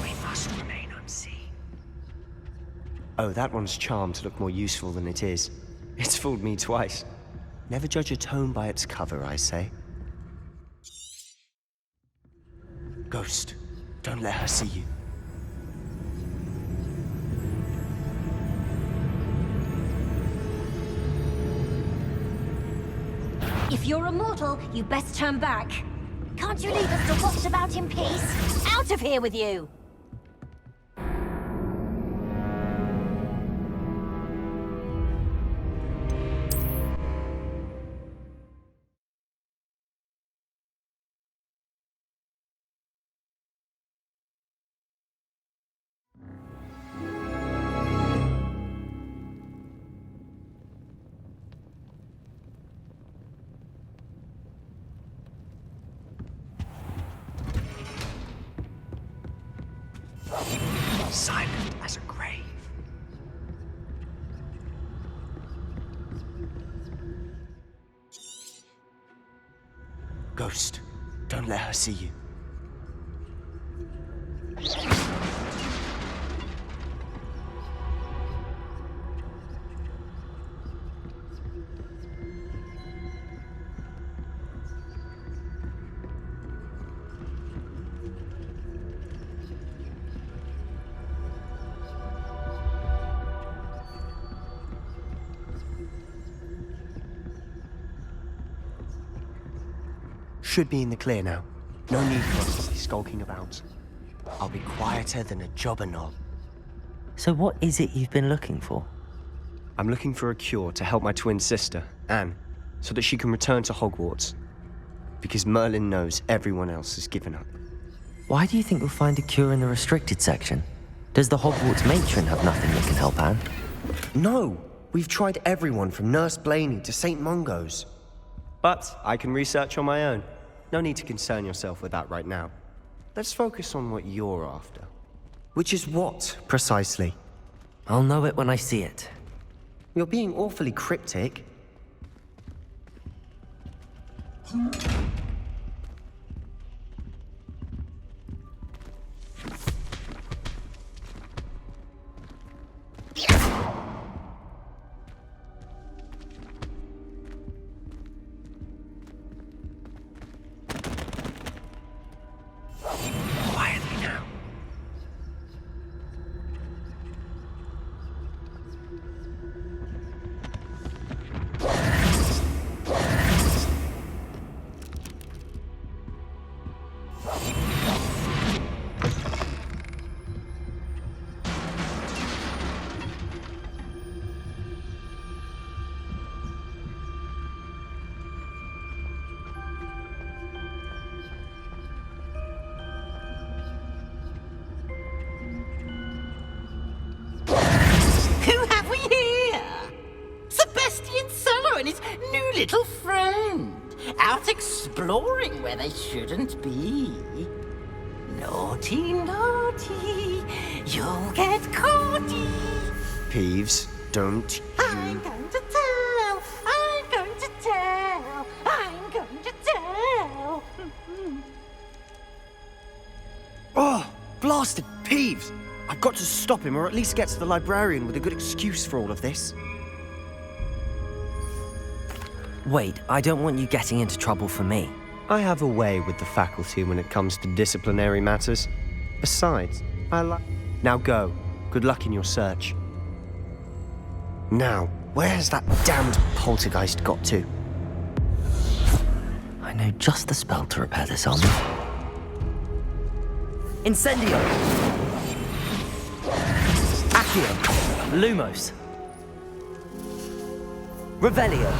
We must remain unseen. Oh, that one's charmed to look more useful than it is. It's fooled me twice. Never judge a tome by its cover, I say. Ghost, don't let her see you. If you're immortal, you best turn back. Can't you leave us to waft about in peace? Out of here with you! Silent as a grave. Ghost, don't let her see you. Should be in the clear now. No need for us to be skulking about. I'll be quieter than a jobberknoll. So what is it you've been looking for? I'm looking for a cure to help my twin sister, Anne, so that she can return to Hogwarts. Because Merlin knows everyone else has given up. Why do you think we'll find a cure in the restricted section? Does the Hogwarts matron have nothing that can help Anne? No! We've tried everyone from Nurse Blaney to St. Mungo's. But I can research on my own. No need to concern yourself with that right now. Let's focus on what you're after. Which is what, precisely? I'll know it when I see it. You're being awfully cryptic. Quietly now. little friend, out exploring where they shouldn't be. Naughty, naughty, you'll get caughty. Peeves, don't I'm going to tell, I'm going to tell, I'm going to tell. Oh, blasted Peeves! I've got to stop him, or at least get to the librarian with a good excuse for all of this. Wait, I don't want you getting into trouble for me. I have a way with the faculty when it comes to disciplinary matters. Besides, I like... Now go. Good luck in your search. Now, where has that damned poltergeist got to? I know just the spell to repair this armor. Incendio! Accio! Lumos! Revelio!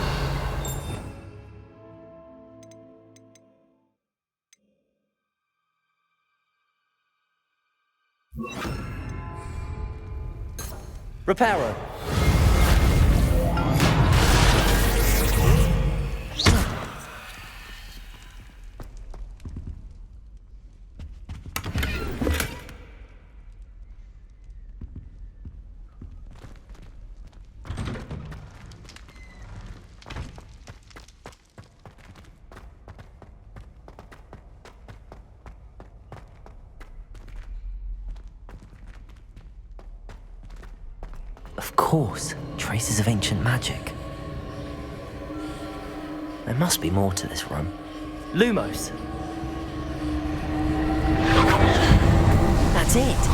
Reparo! Of course, traces of ancient magic. There must be more to this room. Lumos! That's it!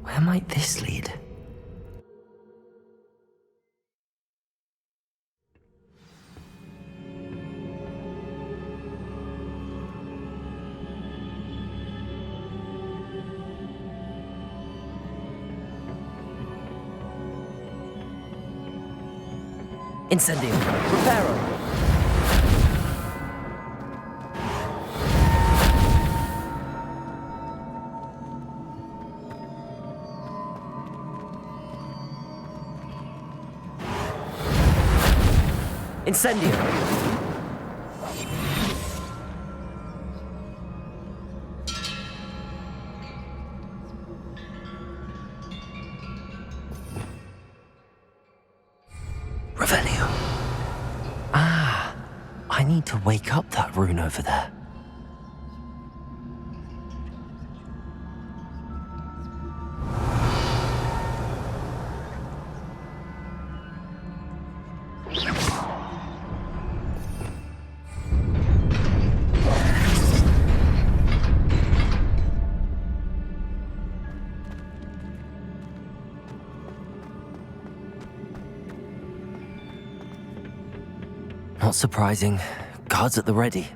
Where might this lead? Incendio! Reparo! Incendio! Revelio. Ah, I need to wake up that rune over there. Not surprising. Guards at the ready.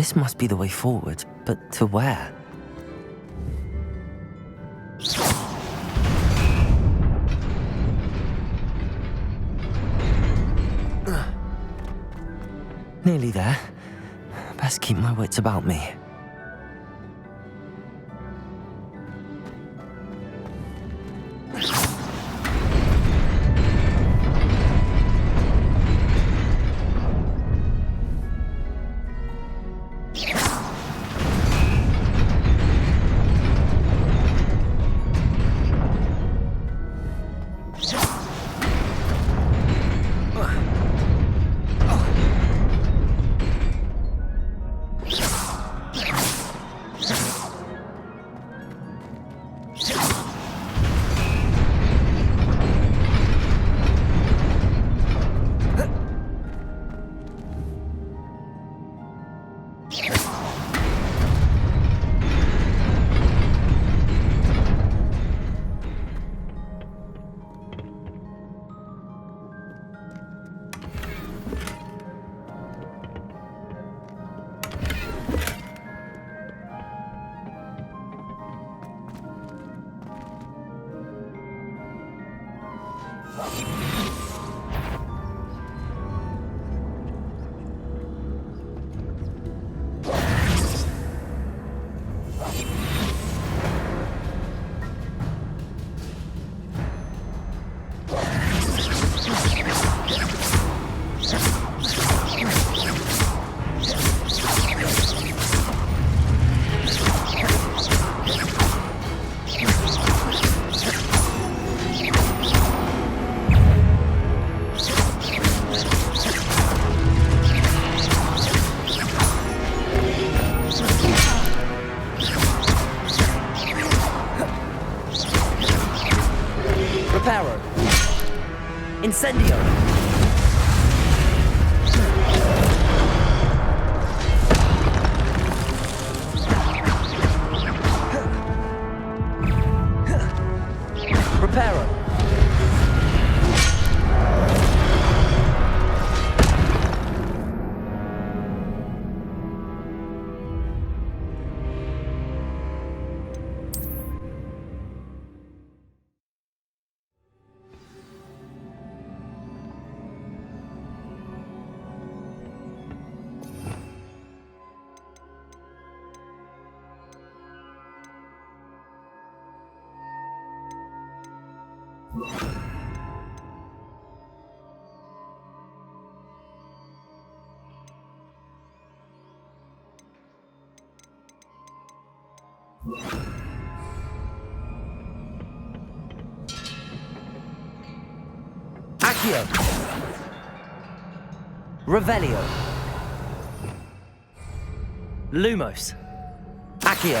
This must be the way forward, but to where? Nearly there. Best keep my wits about me. Incendio! Reparo! Accio! Revelio! Lumos! Accio!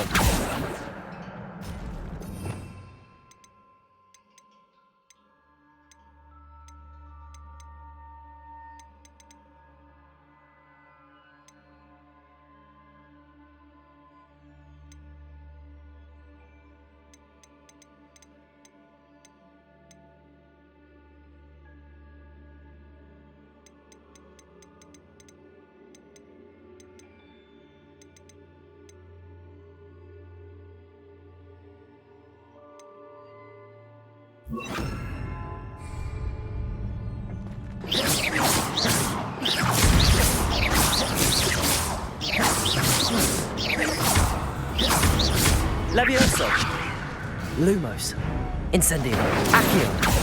Levioso! Lumos! Incendio! Accio!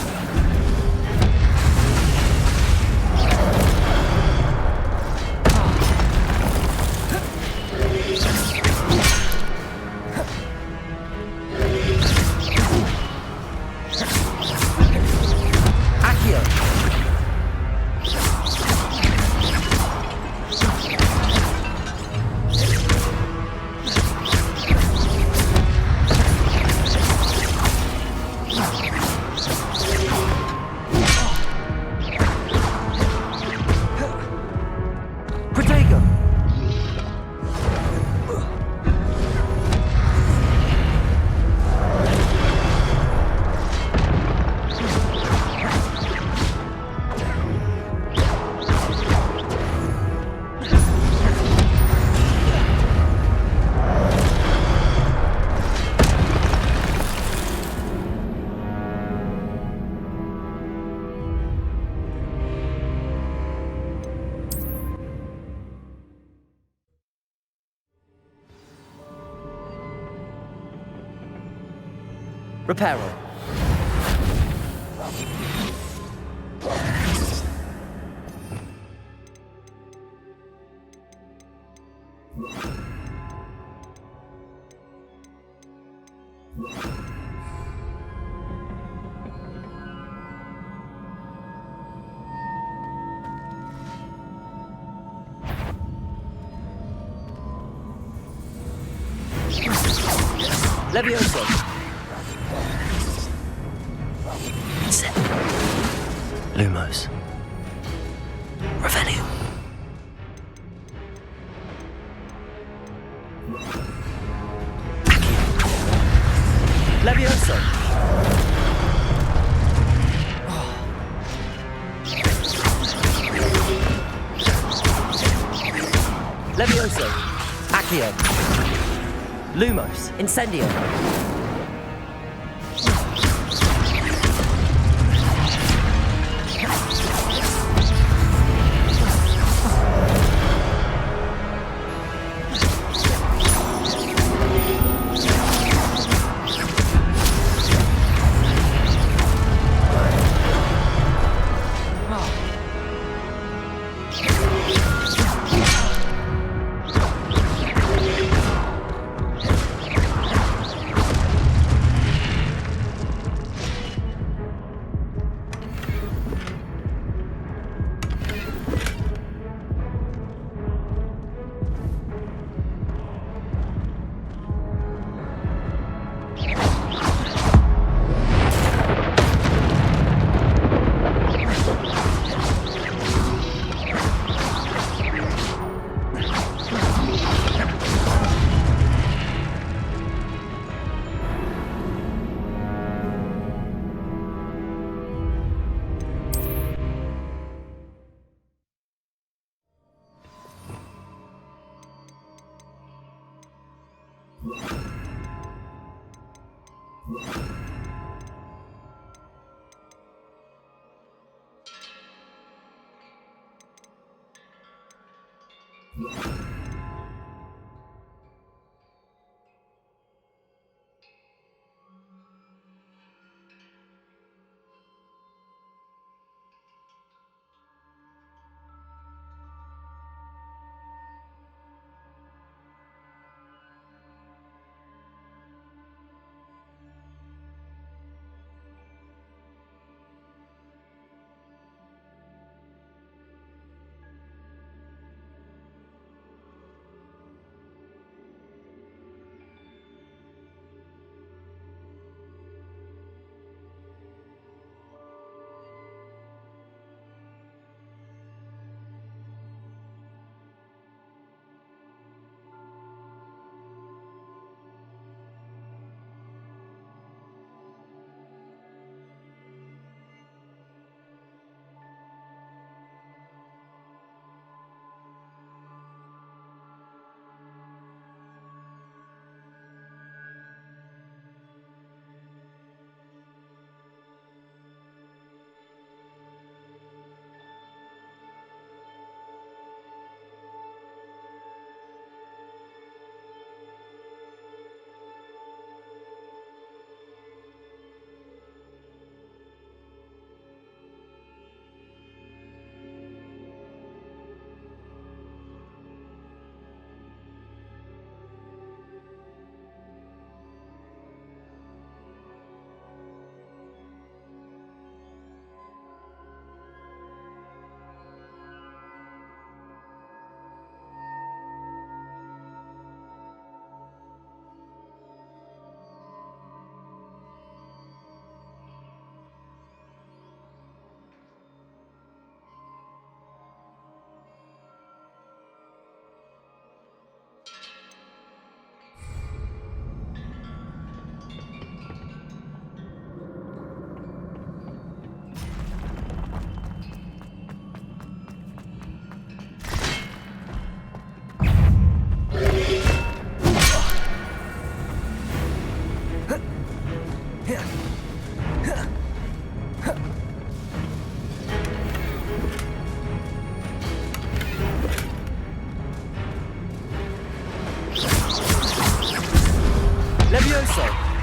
Repair all. Levioso. Lumos. Revelio. Levioso. Levioso. Accio. Lumos. Incendio.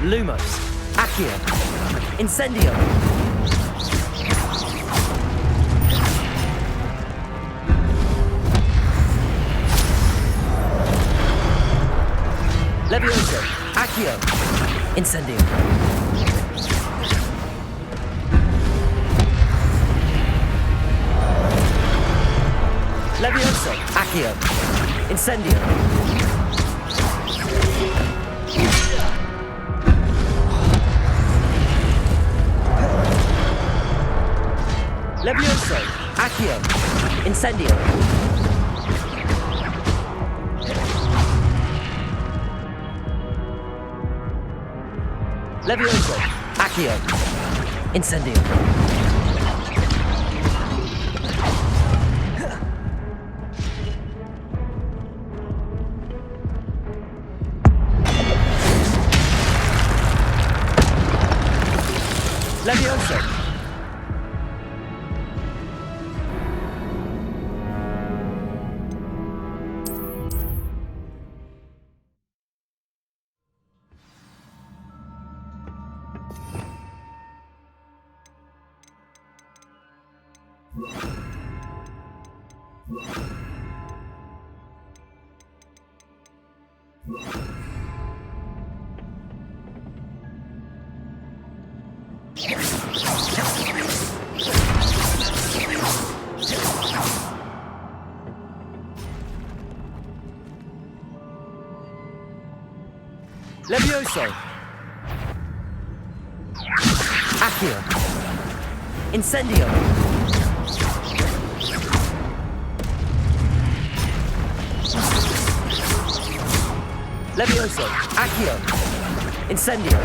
Lumos. Accio. Incendio. Levioso. Accio. Incendio. Levioso. Accio. Incendio. Levioso. Accio. Incendio. Levioso. Accio. Incendio. Levioso. Levioso. Accio. Incendio. Levioso. Accio. Incendio.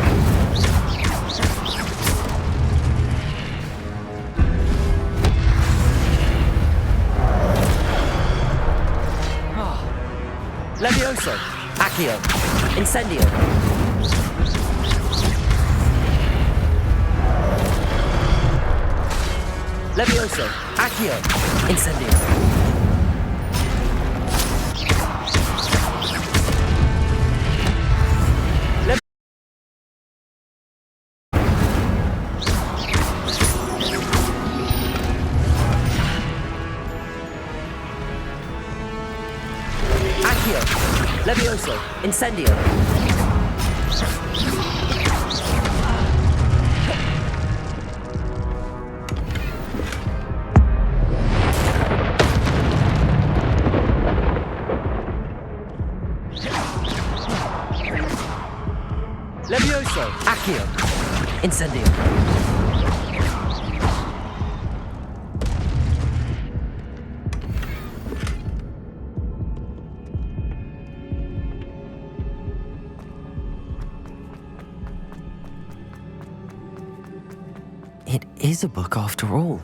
Levioso. Accio. Incendio. Levioso. Accio. Incendio. Accio. Levioso. Incendio. Levioso. Accio. Incendio. It is a book after all.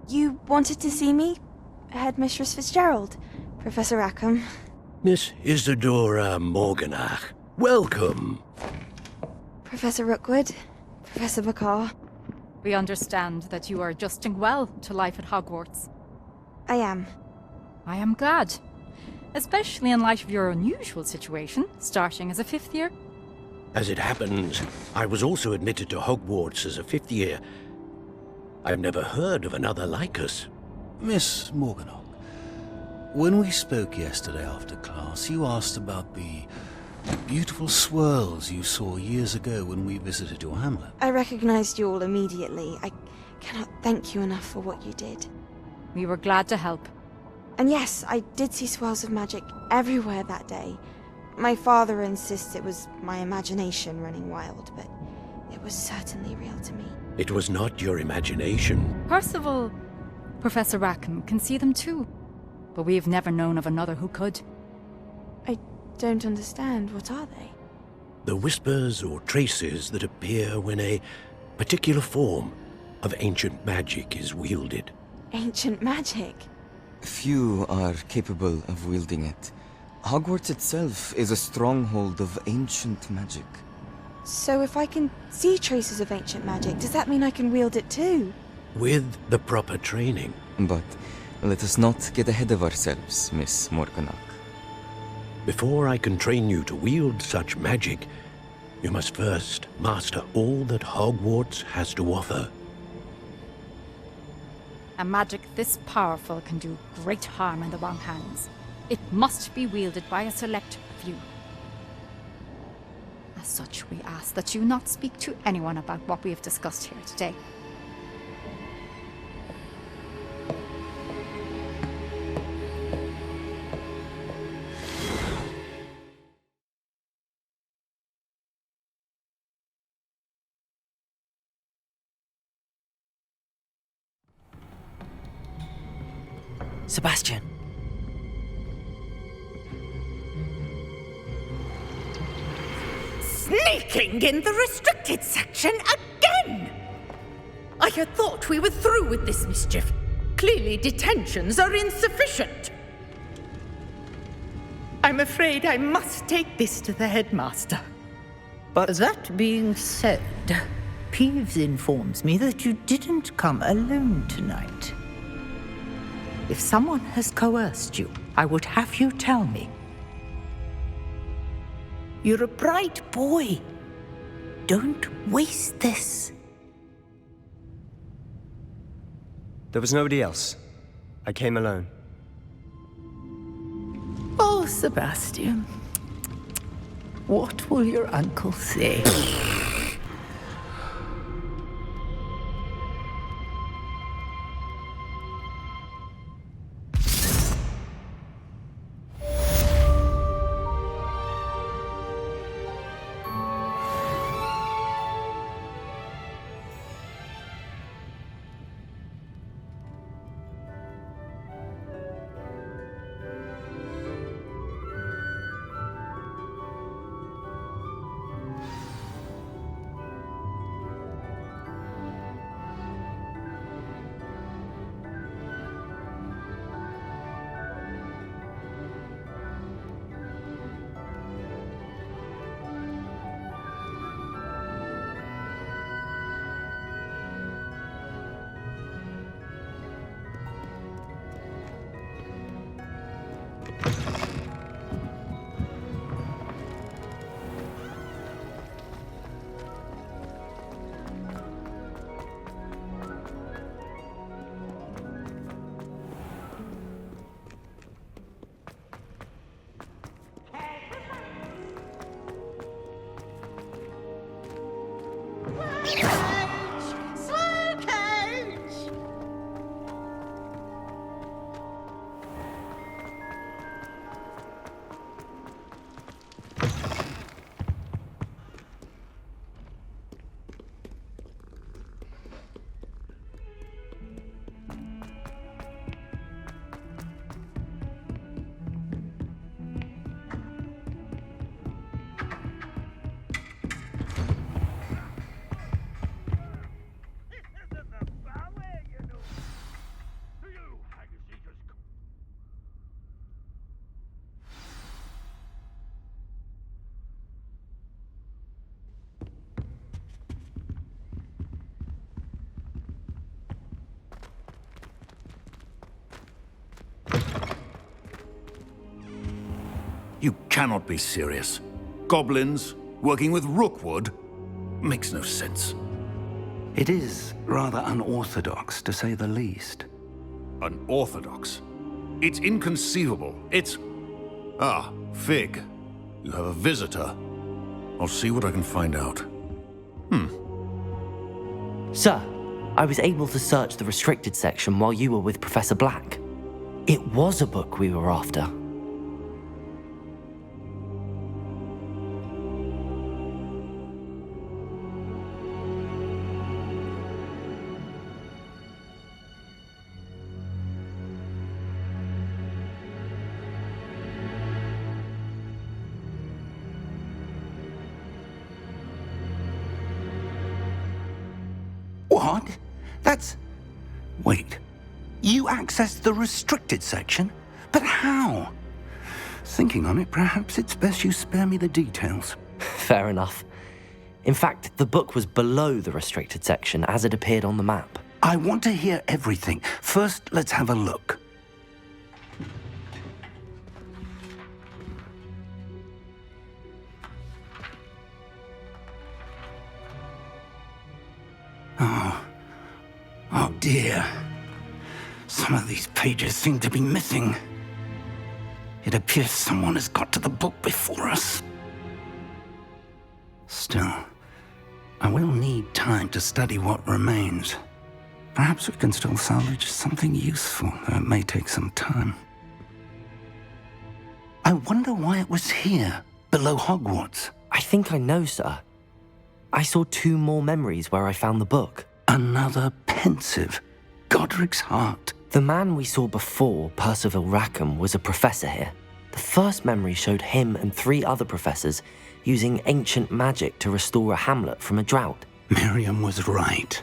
You wanted to see me? Headmistress Fitzgerald, Professor Rackham. Miss Isadora Morganach, welcome. Professor Rookwood, Professor Bakar. We understand that you are adjusting well to life at Hogwarts. I am. I am glad. Especially in light of your unusual situation, starting as a fifth year. As it happens, I was also admitted to Hogwarts as a fifth year. I've never heard of another like us. Miss Morganach, when we spoke yesterday after class, you asked about the beautiful swirls you saw years ago when we visited your hamlet. I recognized you all immediately. I cannot thank you enough for what you did. We were glad to help. And yes, I did see swirls of magic everywhere that day. My father insists it was my imagination running wild, but it was certainly real to me. It was not your imagination. Percival, Professor Rackham can see them too. But we have never known of another who could. I don't understand. What are they? The whispers or traces that appear when a particular form of ancient magic is wielded. Ancient magic? Few are capable of wielding it. Hogwarts itself is a stronghold of ancient magic. So if I can see traces of ancient magic, does that mean I can wield it too? With the proper training. But let us not get ahead of ourselves, Miss Morganach. Before I can train you to wield such magic, you must first master all that Hogwarts has to offer. A magic this powerful can do great harm in the wrong hands. It must be wielded by a select few. As such, we ask that you not speak to anyone about what we have discussed here today. Sebastian. Sneaking in the restricted section again! I had thought we were through with this mischief. Clearly detentions are insufficient. I'm afraid I must take this to the headmaster. But that being said, Peeves informs me that you didn't come alone tonight. If someone has coerced you, I would have you tell me. You're a bright boy. Don't waste this. There was nobody else. I came alone. Oh, Sebastian. What will your uncle say? You cannot be serious. Goblins working with Rookwood? Makes no sense. It is rather unorthodox, to say the least. Unorthodox? It's inconceivable. It's... Ah, Fig. You have a visitor. I'll see what I can find out. Sir, I was able to search the restricted section while you were with Professor Black. It was a book we were after. What? That's... Wait. You accessed the restricted section? But how? Thinking on it, perhaps it's best you spare me the details. Fair enough. In fact, the book was below the restricted section as it appeared on the map. I want to hear everything. First, let's have a look. Oh dear. Some of these pages seem to be missing. It appears someone has got to the book before us. Still, I will need time to study what remains. Perhaps we can still salvage something useful, though it may take some time. I wonder why it was here, below Hogwarts. I think I know, sir. I saw 2 more memories where I found the book. Another pensive. Godric's heart. The man we saw before, Percival Rackham, was a professor here. The first memory showed him and 3 other professors using ancient magic to restore a hamlet from a drought. Miriam was right.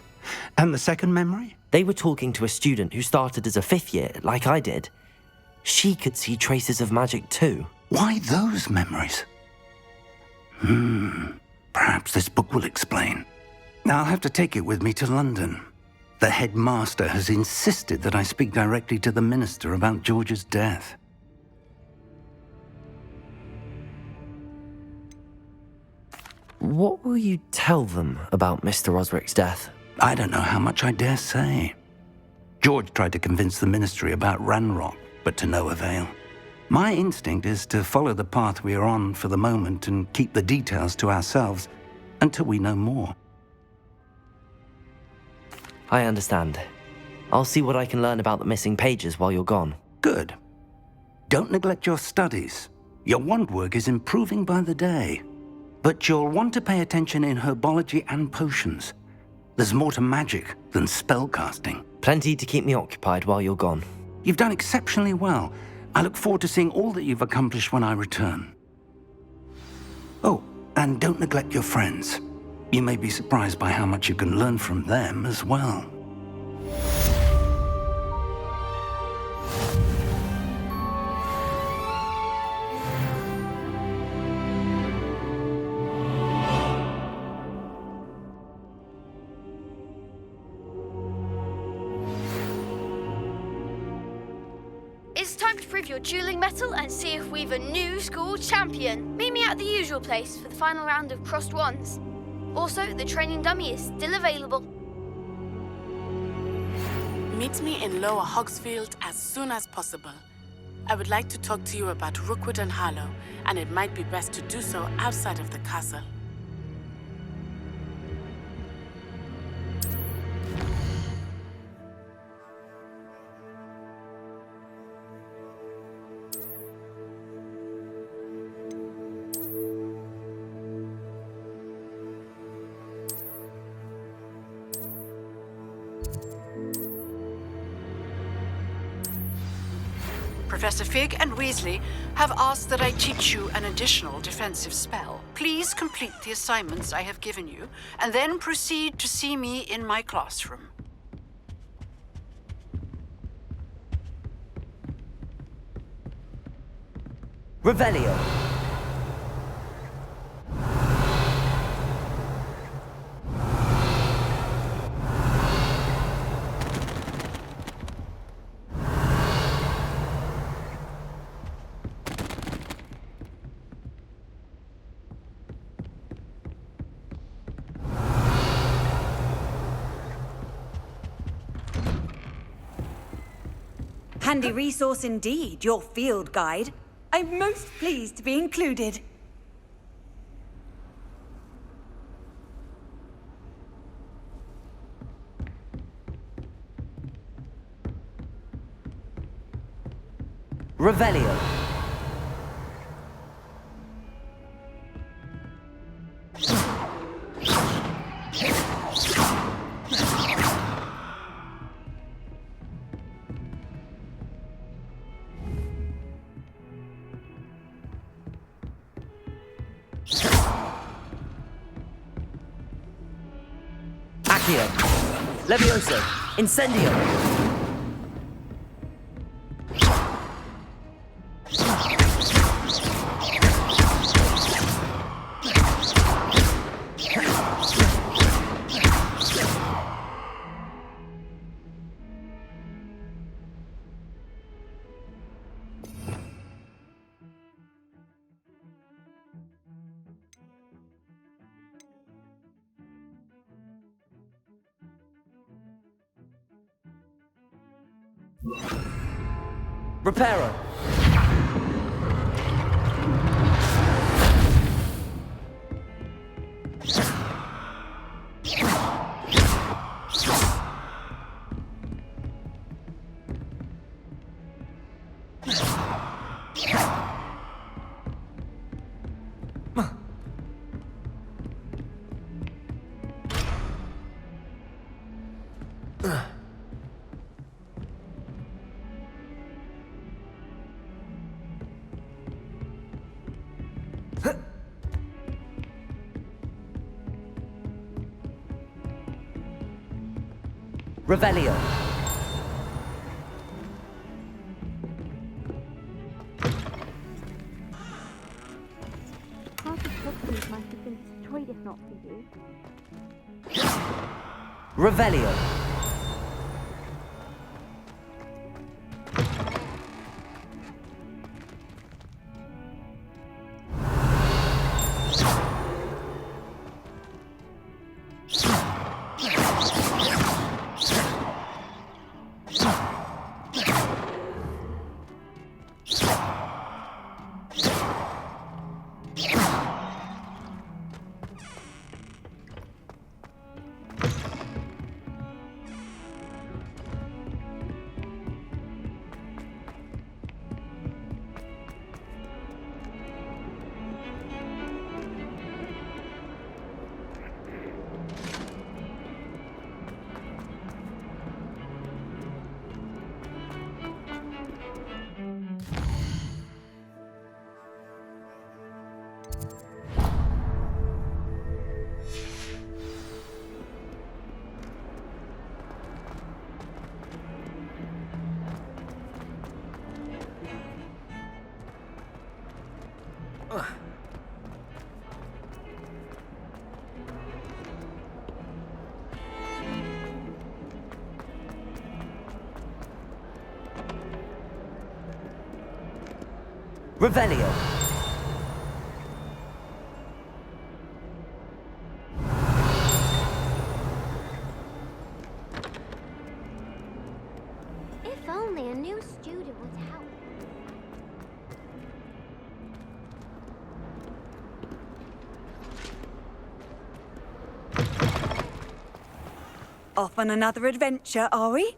And the second memory? They were talking to a student who started as a 5th year, like I did. She could see traces of magic too. Why those memories? Perhaps this book will explain. I'll have to take it with me to London. The headmaster has insisted that I speak directly to the minister about George's death. What will you tell them about Mr. Osric's death? I don't know how much I dare say. George tried to convince the ministry about Ranrock, but to no avail. My instinct is to follow the path we are on for the moment and keep the details to ourselves until we know more. I understand. I'll see what I can learn about the missing pages while you're gone. Good. Don't neglect your studies. Your wand work is improving by the day. But you'll want to pay attention in herbology and potions. There's more to magic than spellcasting. Plenty to keep me occupied while you're gone. You've done exceptionally well. I look forward to seeing all that you've accomplished when I return. Oh, and don't neglect your friends. You may be surprised by how much you can learn from them as well. It's time to prove your dueling mettle and see if we've a new school champion. Meet me at the usual place for the final round of crossed wands. Also, the training dummy is still available. Meet me in Lower Hogsfield as soon as possible. I would like to talk to you about Rookwood and Harlow, and it might be best to do so outside of the castle. Professor Fig and Weasley have asked that I teach you an additional defensive spell. Please complete the assignments I have given you, and then proceed to see me in my classroom. Revelio. handy resource indeed, your field guide. I'm most pleased to be included. Revelio. Accio. Levioso. Incendio. Reparo. Revelio. Part of Hogwarts might have been destroyed if not for you. Revelio. Revelio. If only a new student would help. Off on another adventure, are we?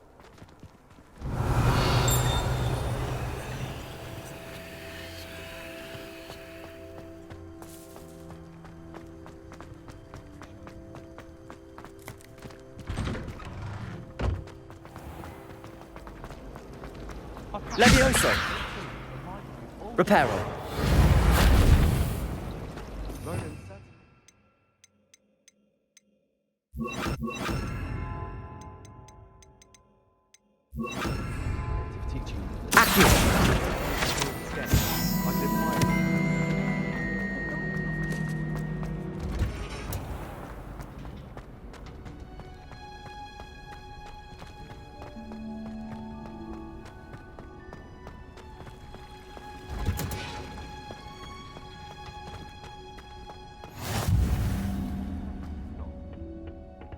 Levioso. Reparo. Accio.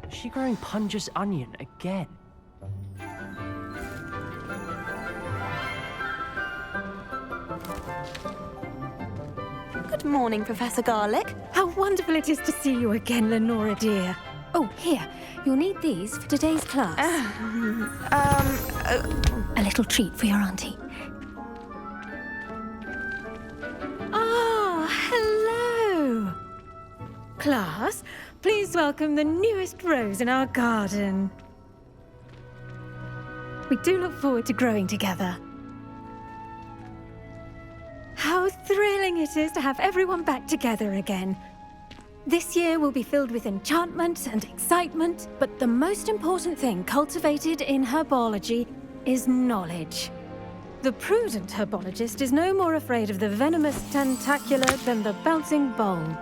Is she growing Punja's onion again? Good morning, Professor Garlick. How wonderful it is to see you again, Lenora dear. Oh, here. You'll need these for today's class. A little treat for your auntie. Ah, hello. Class, please welcome the newest rose in our garden. We do look forward to growing together. How thrilling it is to have everyone back together again. This year will be filled with enchantment and excitement, but the most important thing cultivated in herbology is knowledge. The prudent herbologist is no more afraid of the venomous tentacula than the bouncing bulb.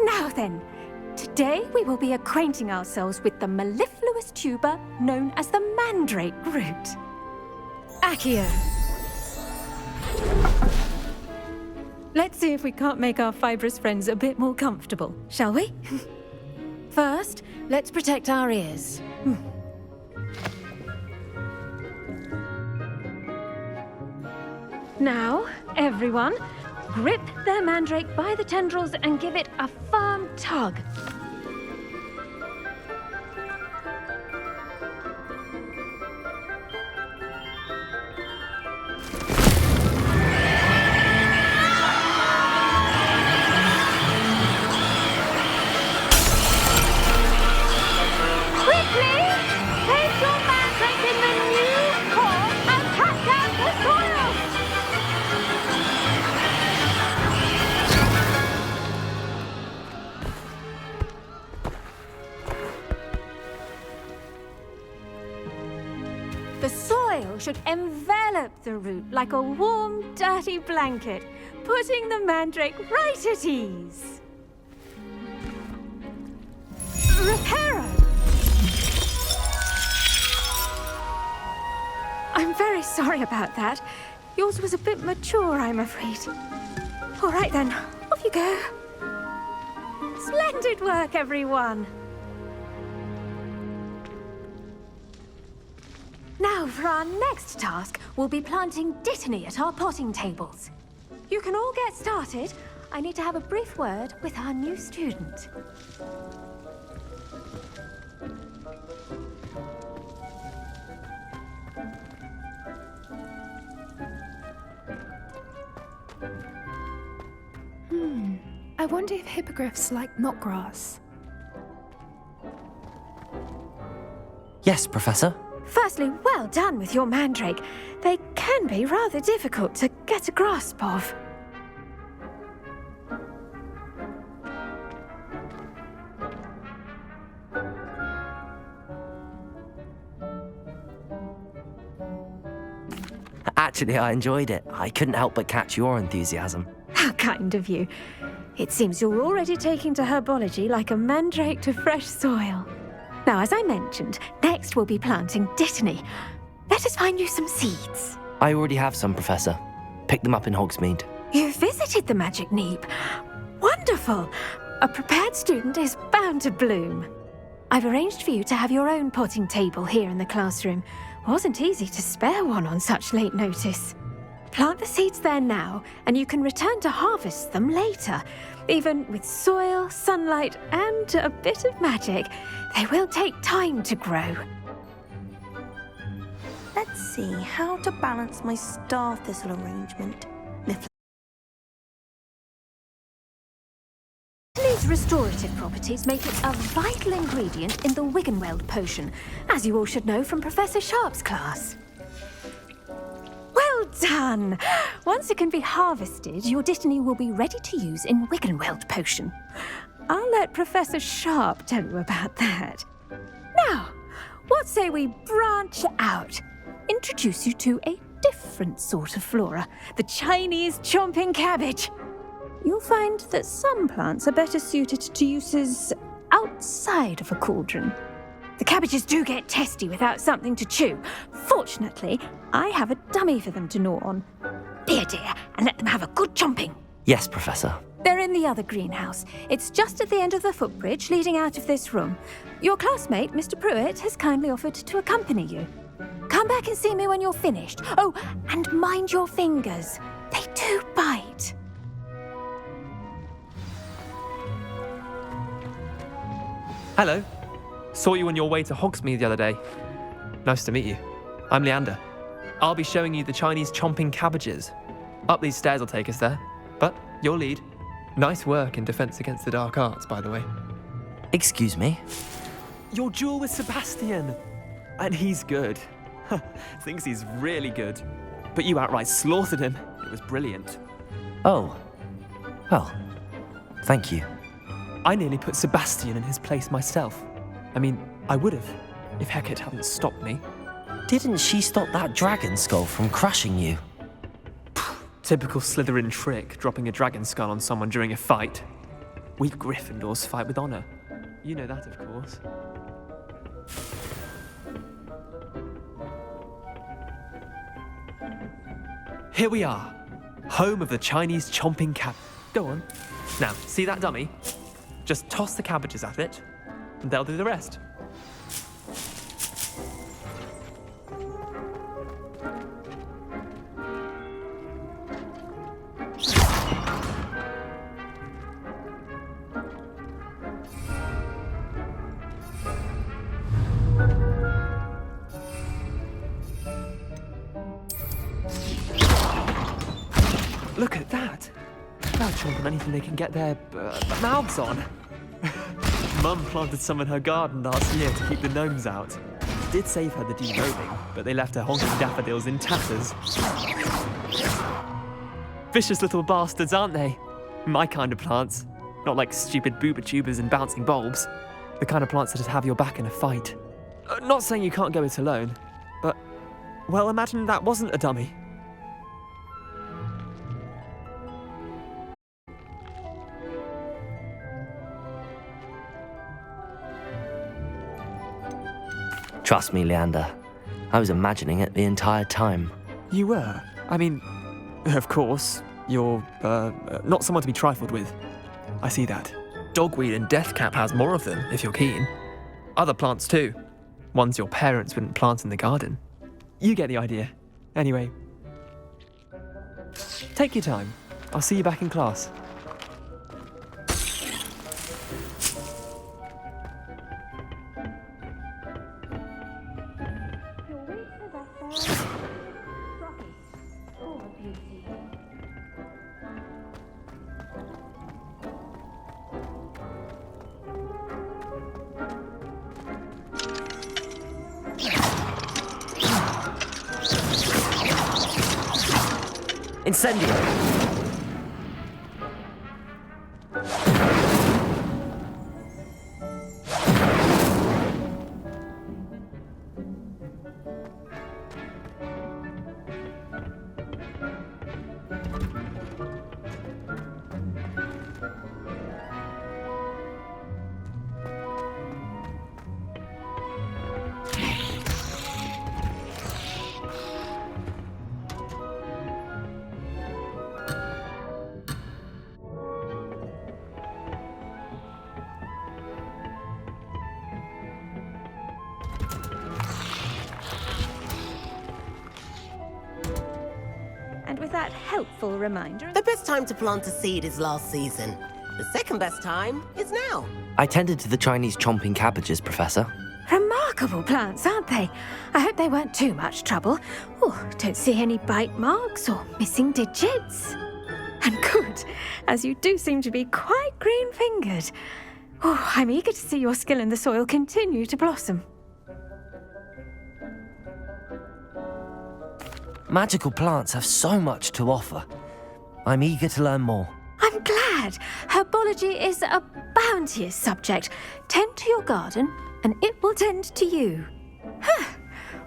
Now then, today we will be acquainting ourselves with the mellifluous tuber known as the mandrake root. Accio. Let's see if we can't make our fibrous friends a bit more comfortable, shall we? First, let's protect our ears. Now, everyone, grip their mandrake by the tendrils and give it a firm tug. The soil should envelop the root like a warm, dirty blanket, putting the mandrake right at ease. Reparo! I'm very sorry about that. Yours was a bit mature, I'm afraid. All right then, off you go. Splendid work, everyone. Now, for our next task, we'll be planting dittany at our potting tables. You can all get started. I need to have a brief word with our new student. I wonder if hippogriffs like knotgrass. Yes, Professor. Firstly, well done with your mandrake. They can be rather difficult to get a grasp of. Actually, I enjoyed it. I couldn't help but catch your enthusiasm. How kind of you. It seems you're already taking to herbology like a mandrake to fresh soil. Now, as I mentioned, next we'll be planting dittany. Let us find you some seeds. I already have some, Professor. Picked them up in Hogsmeade. You visited the Magic Neep. Wonderful! A prepared student is bound to bloom. I've arranged for you to have your own potting table here in the classroom. Wasn't easy to spare one on such late notice. Plant the seeds there now, and you can return to harvest them later. Even with soil, sunlight, and a bit of magic, they will take time to grow. Let's see how to balance my star thistle arrangement. These restorative properties make it a vital ingredient in the Wiggenweld potion, as you all should know from Professor Sharp's class. Well done! Once it can be harvested, your dittany will be ready to use in Wiggenweld potion. I'll let Professor Sharp tell you about that. Now, what say we branch out? Introduce you to a different sort of flora, the Chinese chomping cabbage. You'll find that some plants are better suited to uses outside of a cauldron. The cabbages do get testy without something to chew. Fortunately, I have a dummy for them to gnaw on. Be a dear and let them have a good chomping. Yes, Professor. They're in the other greenhouse. It's just at the end of the footbridge leading out of this room. Your classmate, Mr. Pruitt, has kindly offered to accompany you. Come back and see me when you're finished. Oh, and mind your fingers. They do bite. Hello. Saw you on your way to Hogsmeade the other day. Nice to meet you. I'm Leander. I'll be showing you the Chinese chomping cabbages. Up these stairs will take us there. But your lead. Nice work in Defense Against the Dark Arts, by the way. Excuse me? Your duel with Sebastian. And he's good. Thinks he's really good. But you outright slaughtered him. It was brilliant. Oh. Well, thank you. I nearly put Sebastian in his place myself. I mean, I would have, if Hecate hadn't stopped me. Didn't she stop that dragon skull from crushing you? Typical Slytherin trick, dropping a dragon skull on someone during a fight. We Gryffindors fight with honor. You know that, of course. Here we are, home of the Chinese chomping cab. Go on. Now, see that dummy? Just toss the cabbages at it, and they'll do the rest. Look at that! They'll chomp on anything they can get their mouths on. Mum planted some in her garden last year to keep the gnomes out. It did save her the de-robing, but they left her honking daffodils in tatters. Vicious little bastards, aren't they? My kind of plants. Not like stupid booba tubers and bouncing bulbs. The kind of plants that'd have your back in a fight. Not saying you can't go it alone, but, well, imagine that wasn't a dummy. Trust me, Leander. I was imagining it the entire time. You were? I mean, of course, you're, not someone to be trifled with. I see that. Dogweed and deathcap has more of them, if you're keen. Other plants too. Ones your parents wouldn't plant in the garden. You get the idea. Anyway. Take your time. I'll see you back in class. Incendio! And with that helpful reminder... The best time to plant a seed is last season. The second best time is now. I tended to the Chinese chomping cabbages, Professor. Remarkable plants, aren't they? I hope they weren't too much trouble. Oh, don't see any bite marks or missing digits. And good, as you do seem to be quite green-fingered. Oh, I'm eager to see your skill in the soil continue to blossom. Magical plants have so much to offer. I'm eager to learn more. I'm glad. Herbology is a bounteous subject. Tend to your garden, and it will tend to you. Huh.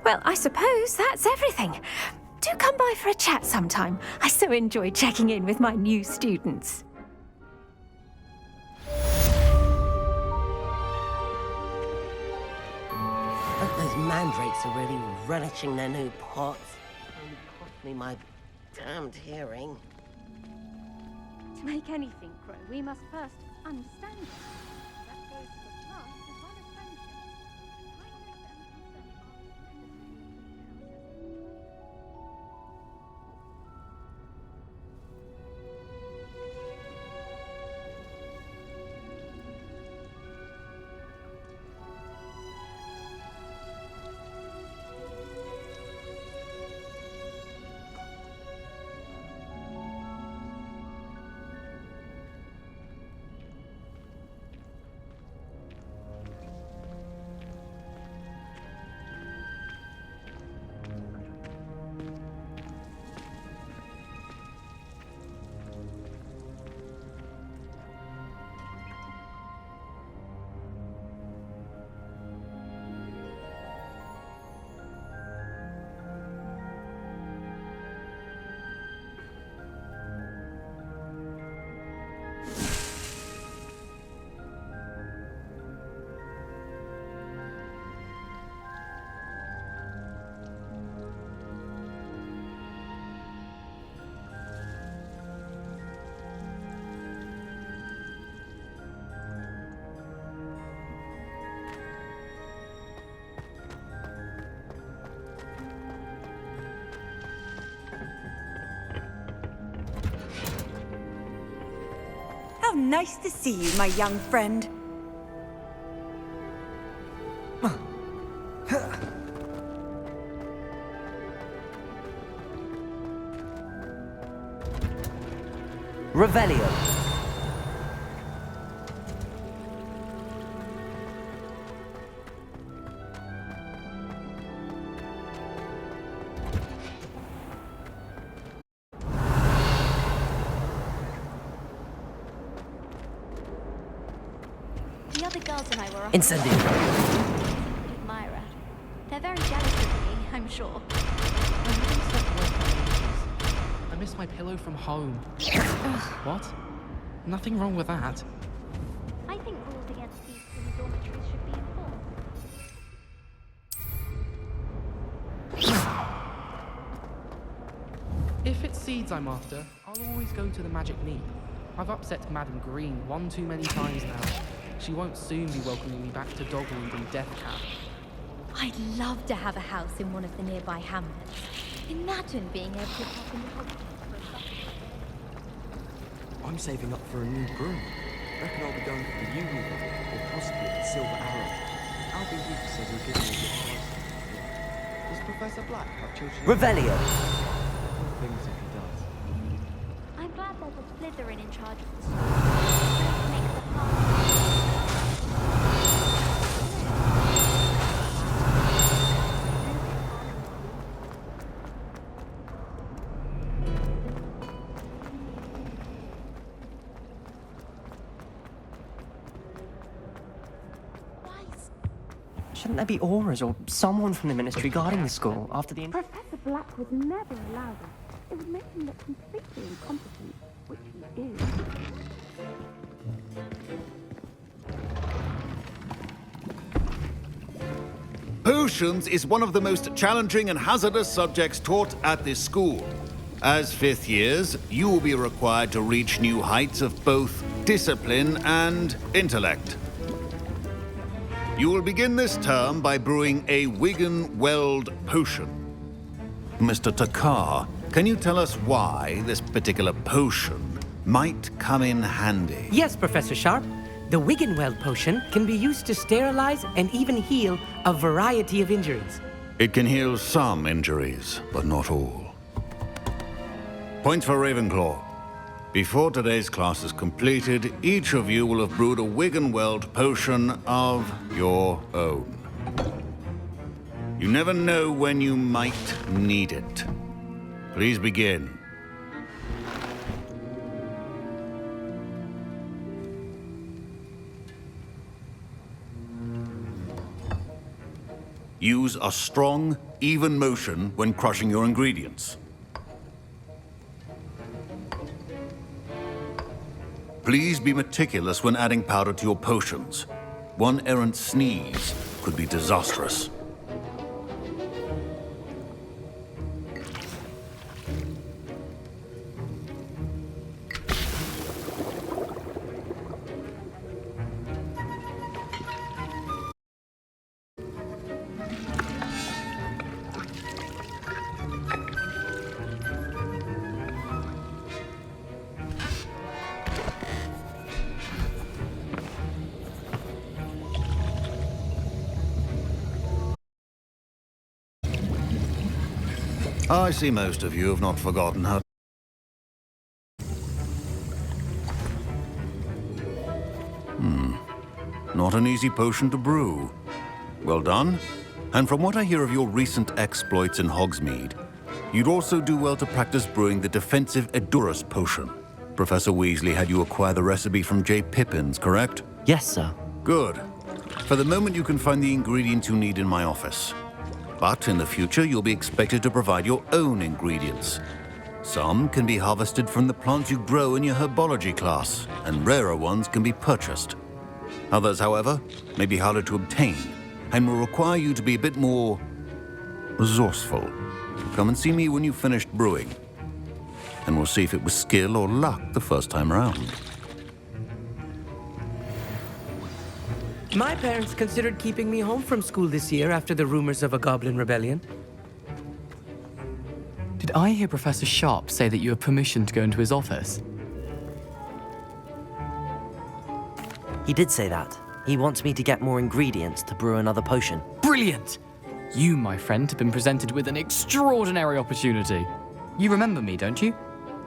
Well, I suppose that's everything. Do come by for a chat sometime. I so enjoy checking in with my new students. But those mandrakes are really relishing their new pots. Only cost me my damned hearing. To make anything grow, we must first understand it. That goes for the plant as well as friendship. Kindness and concern are So nice to see you, my young friend. Revelio. The other girls and I were off. Incendio. Myra. They're very jealous of me, I'm sure. I missed my pillow from home. What? Nothing wrong with that. I think rules against thieves in the dormitories should be enforced. If it's seeds I'm after, I'll always go to the magic mead. I've upset Madam Green one too many times now. She won't soon be welcoming me back to Dogweed and Deathcap. I'd love to have a house in one of the nearby hamlets. Imagine being able to pop into Hogwarts for a supper. I'm saving up for a new broom. Reckon I'll be going for the Unicorn, or possibly the Silver Arrow. Albie Weeks says he'll give me a good price. Does Professor Black have children? Revelio. Things if he does. I'm glad there's a Slytherin in charge of the school. It makes the path. Shouldn't there be auras or someone from the ministry guarding the school after the... Professor Black would never allow this. It would make him look completely incompetent, which he is. Potions is one of the most challenging and hazardous subjects taught at this school. As fifth years, you will be required to reach new heights of both discipline and intellect. You will begin this term by brewing a Wigan-Weld potion. Mr. Takar, can you tell us why this particular potion might come in handy? Yes, Professor Sharp. The Wigan-Weld potion can be used to sterilize and even heal a variety of injuries. It can heal some injuries, but not all. Points for Ravenclaw. Before today's class is completed, each of you will have brewed a Wigan-Weld potion of your own. You never know when you might need it. Please begin. Use a strong, even motion when crushing your ingredients. Please be meticulous when adding powder to your potions. One errant sneeze could be disastrous. I see most of you have not forgotten her. Not an easy potion to brew. Well done. And from what I hear of your recent exploits in Hogsmeade, you'd also do well to practice brewing the defensive Edurus potion. Professor Weasley had you acquire the recipe from J. Pippins, correct? Yes, sir. Good. For the moment, you can find the ingredients you need in my office. But in the future, you'll be expected to provide your own ingredients. Some can be harvested from the plants you grow in your herbology class, and rarer ones can be purchased. Others, however, may be harder to obtain, and will require you to be a bit more resourceful. Come and see me when you've finished brewing, and we'll see if it was skill or luck the first time around. My parents considered keeping me home from school this year after the rumors of a goblin rebellion. Did I hear Professor Sharp say that you have permission to go into his office? He did say that. He wants me to get more ingredients to brew another potion. Brilliant! You, my friend, have been presented with an extraordinary opportunity. You remember me, don't you?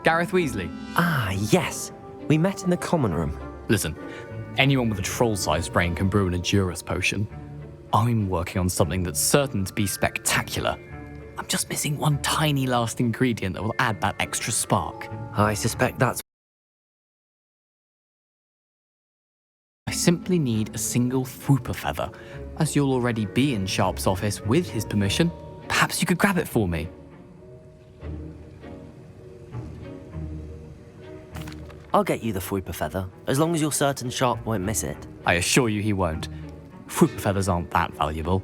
Gareth Weasley. Ah, yes. We met in the common room. Listen, anyone with a troll-sized brain can brew an Edurus potion. I'm working on something that's certain to be spectacular. I'm just missing one tiny last ingredient that will add that extra spark. I suspect that's... I simply need a single Fwooper feather. As you'll already be in Sharp's office with his permission, perhaps you could grab it for me. I'll get you the Fwooper feather, as long as you're certain Sharp won't miss it. I assure you he won't. Fwooper feathers aren't that valuable.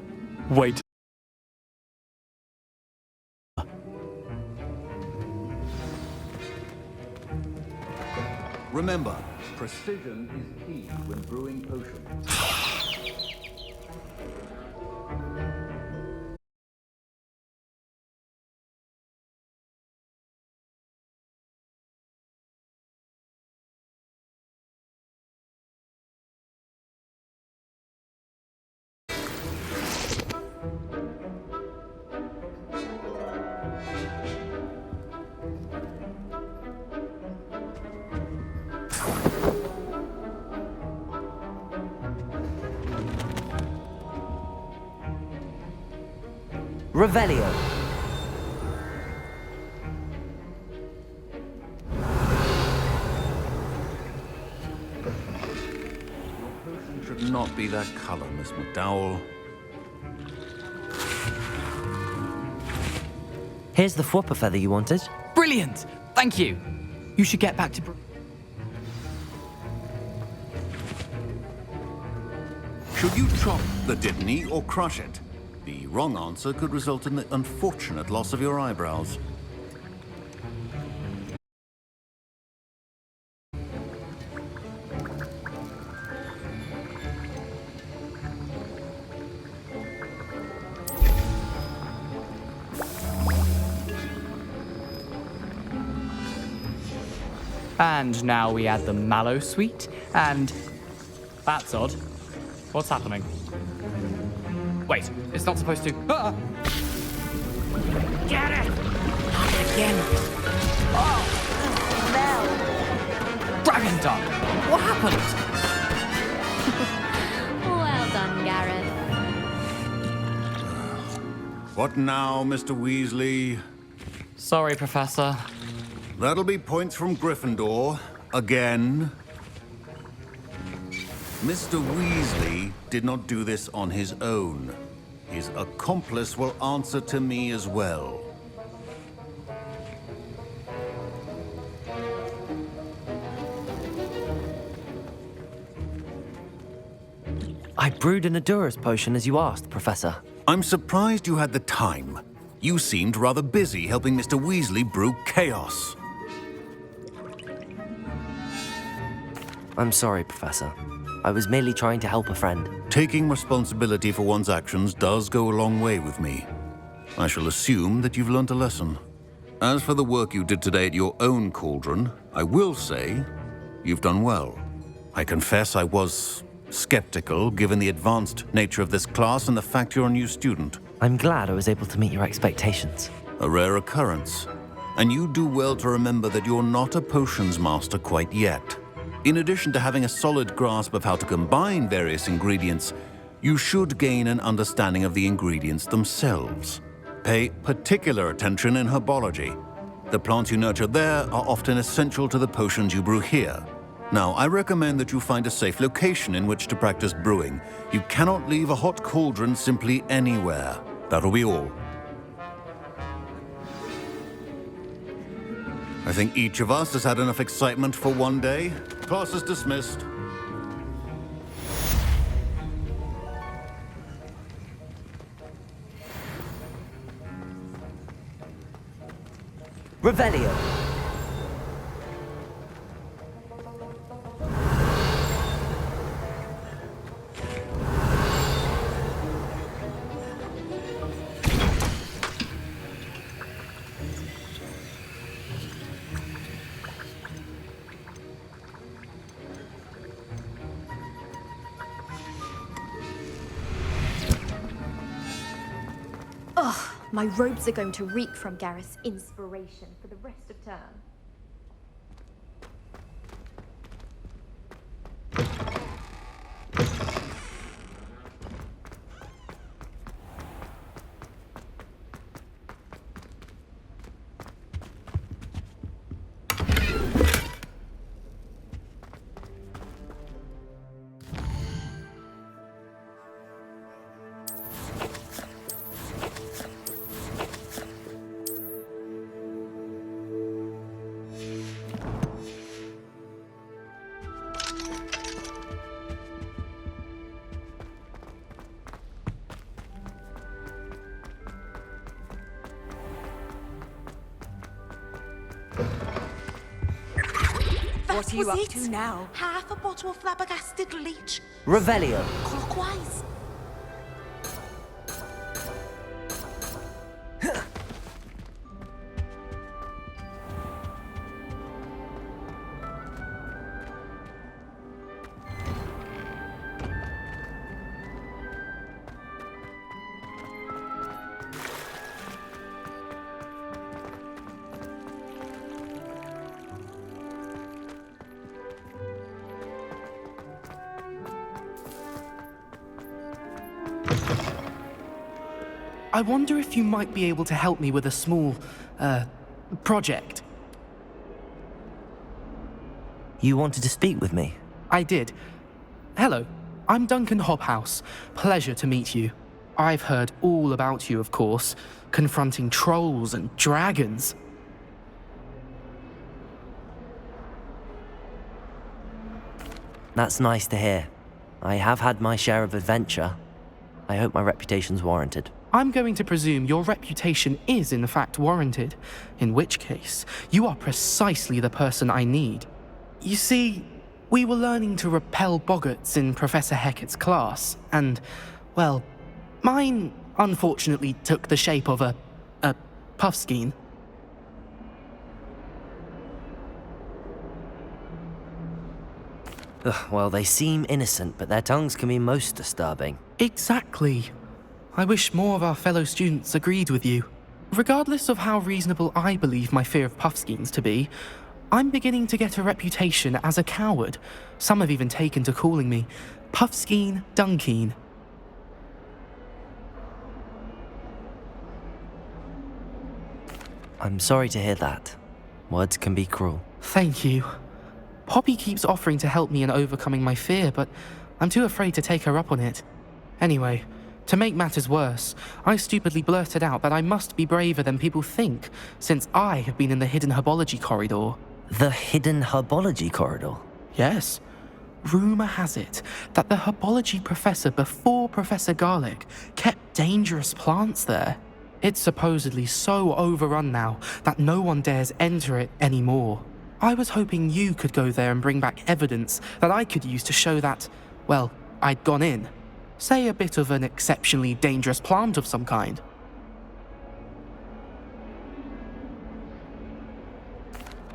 Wait. Remember, precision is key when brewing potions. Revelio. Potion should not be that color, Miss McDowell. Here's the Fwooper feather you wanted. Brilliant! Thank you. You should get back to... Should you chop the Dittany or crush it? The wrong answer could result in the unfortunate loss of your eyebrows. And now we add the mallow sweet, and... That's odd. What's happening? Wait, it's not supposed to... Ah! Get it! Not again. Oh, smell. Dragon Duck! What happened? Well done, Gareth. What now, Mr. Weasley? Sorry, Professor. That'll be points from Gryffindor. Again. Mr. Weasley did not do this on his own. His accomplice will answer to me as well. I brewed an Edurus potion as you asked, Professor. I'm surprised you had the time. You seemed rather busy helping Mr. Weasley brew chaos. I'm sorry, Professor. I was merely trying to help a friend. Taking responsibility for one's actions does go a long way with me. I shall assume that you've learnt a lesson. As for the work you did today at your own cauldron, I will say you've done well. I confess I was skeptical, given the advanced nature of this class and the fact you're a new student. I'm glad I was able to meet your expectations. A rare occurrence. And you do well to remember that you're not a potions master quite yet. In addition to having a solid grasp of how to combine various ingredients, you should gain an understanding of the ingredients themselves. Pay particular attention in herbology. The plants you nurture there are often essential to the potions you brew here. Now, I recommend that you find a safe location in which to practice brewing. You cannot leave a hot cauldron simply anywhere. That'll be all. I think each of us has had enough excitement for one day. Class is dismissed. Revelio. My robes are going to reek from Gareth's inspiration for the rest of term. What are you up to now? Half a bottle of flabbergasted leech. Revelio. Clockwise. I wonder if you might be able to help me with a small, project. You wanted to speak with me? I did. Hello, I'm Duncan Hobhouse. Pleasure to meet you. I've heard all about you, of course, confronting trolls and dragons. That's nice to hear. I have had my share of adventure. I hope my reputation's warranted. I'm going to presume your reputation is in fact warranted, in which case, you are precisely the person I need. You see, we were learning to repel boggarts in Professor Hecat's class, and, well, mine unfortunately took the shape of a puffskein. Well, they seem innocent, but their tongues can be most disturbing. Exactly. I wish more of our fellow students agreed with you. Regardless of how reasonable I believe my fear of puffskeins to be, I'm beginning to get a reputation as a coward. Some have even taken to calling me Puffskeen Dunkeen. I'm sorry to hear that. Words can be cruel. Thank you. Poppy keeps offering to help me in overcoming my fear, but I'm too afraid to take her up on it. Anyway, to make matters worse, I stupidly blurted out that I must be braver than people think, since I have been in the hidden herbology corridor. The hidden herbology corridor? Yes. Rumour has it that the herbology professor before Professor Garlic kept dangerous plants there. It's supposedly so overrun now that no one dares enter it anymore. I was hoping you could go there and bring back evidence that I could use to show that, well, I'd gone in. Say a bit of an exceptionally dangerous plant of some kind.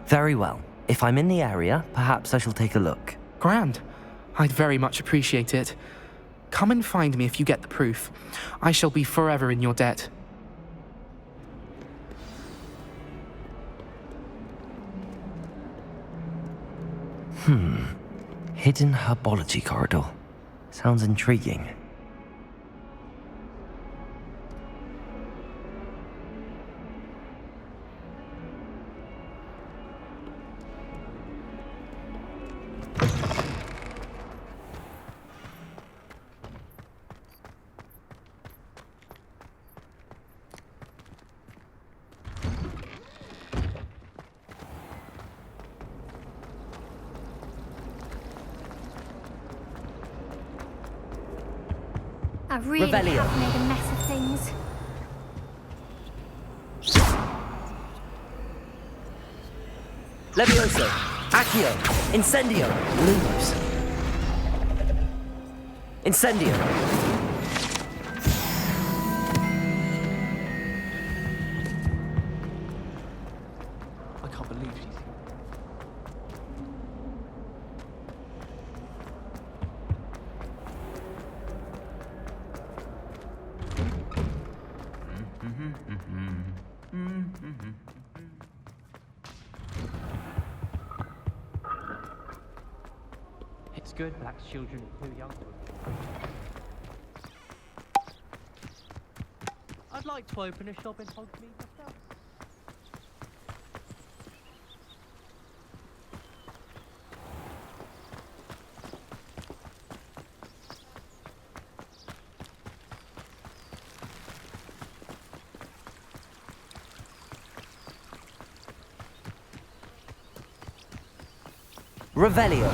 Very well. If I'm in the area, perhaps I shall take a look. Grand. I'd very much appreciate it. Come and find me if you get the proof. I shall be forever in your debt. Hidden herbology corridor. Sounds intriguing. I really Revelio. have made a mess of things. Levioso, Accio, Incendio, Lumos. Incendio. I can't believe she's... good, black children are too young to. I'd like to open a shop in Hogsmeade myself. Revelio.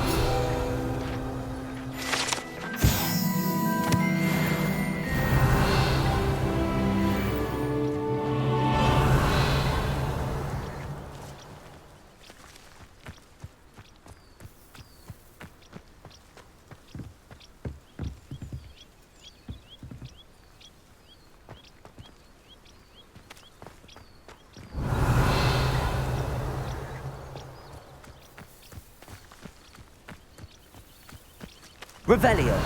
Revelio.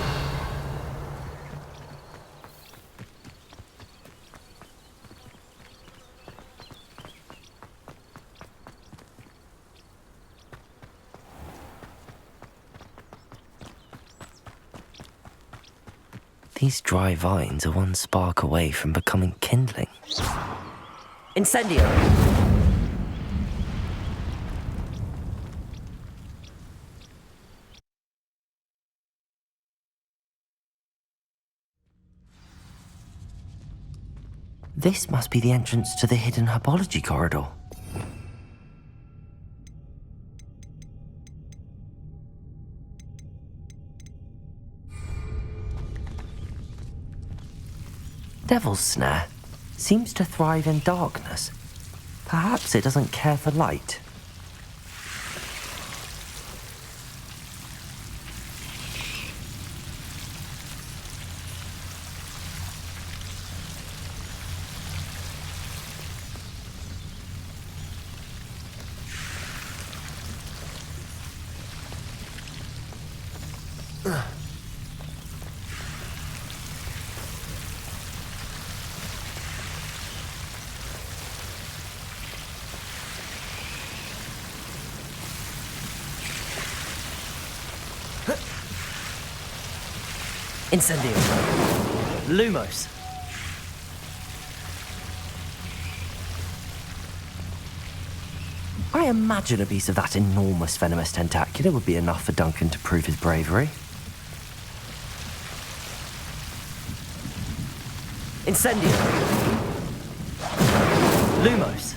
These dry vines are one spark away from becoming kindling. Incendio! This must be the entrance to the hidden herbology corridor. Devil's Snare seems to thrive in darkness. Perhaps it doesn't care for light. Incendio. Lumos. I imagine a piece of that enormous venomous tentacula would be enough for Duncan to prove his bravery. Incendio. Lumos.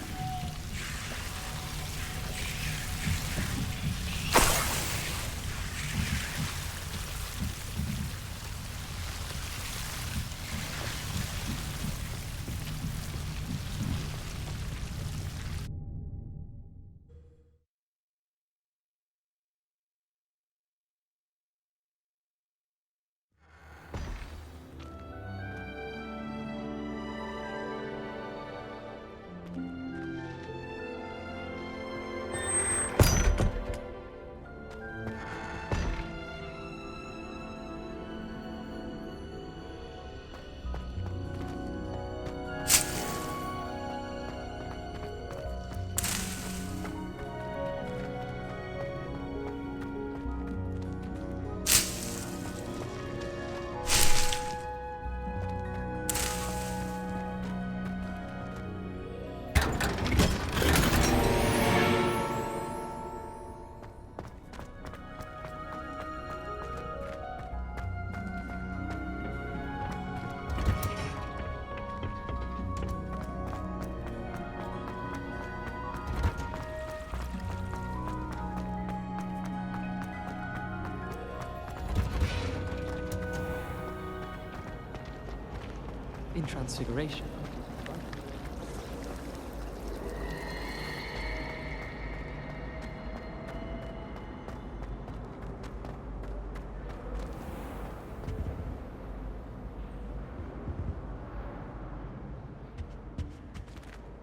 In Transfiguration.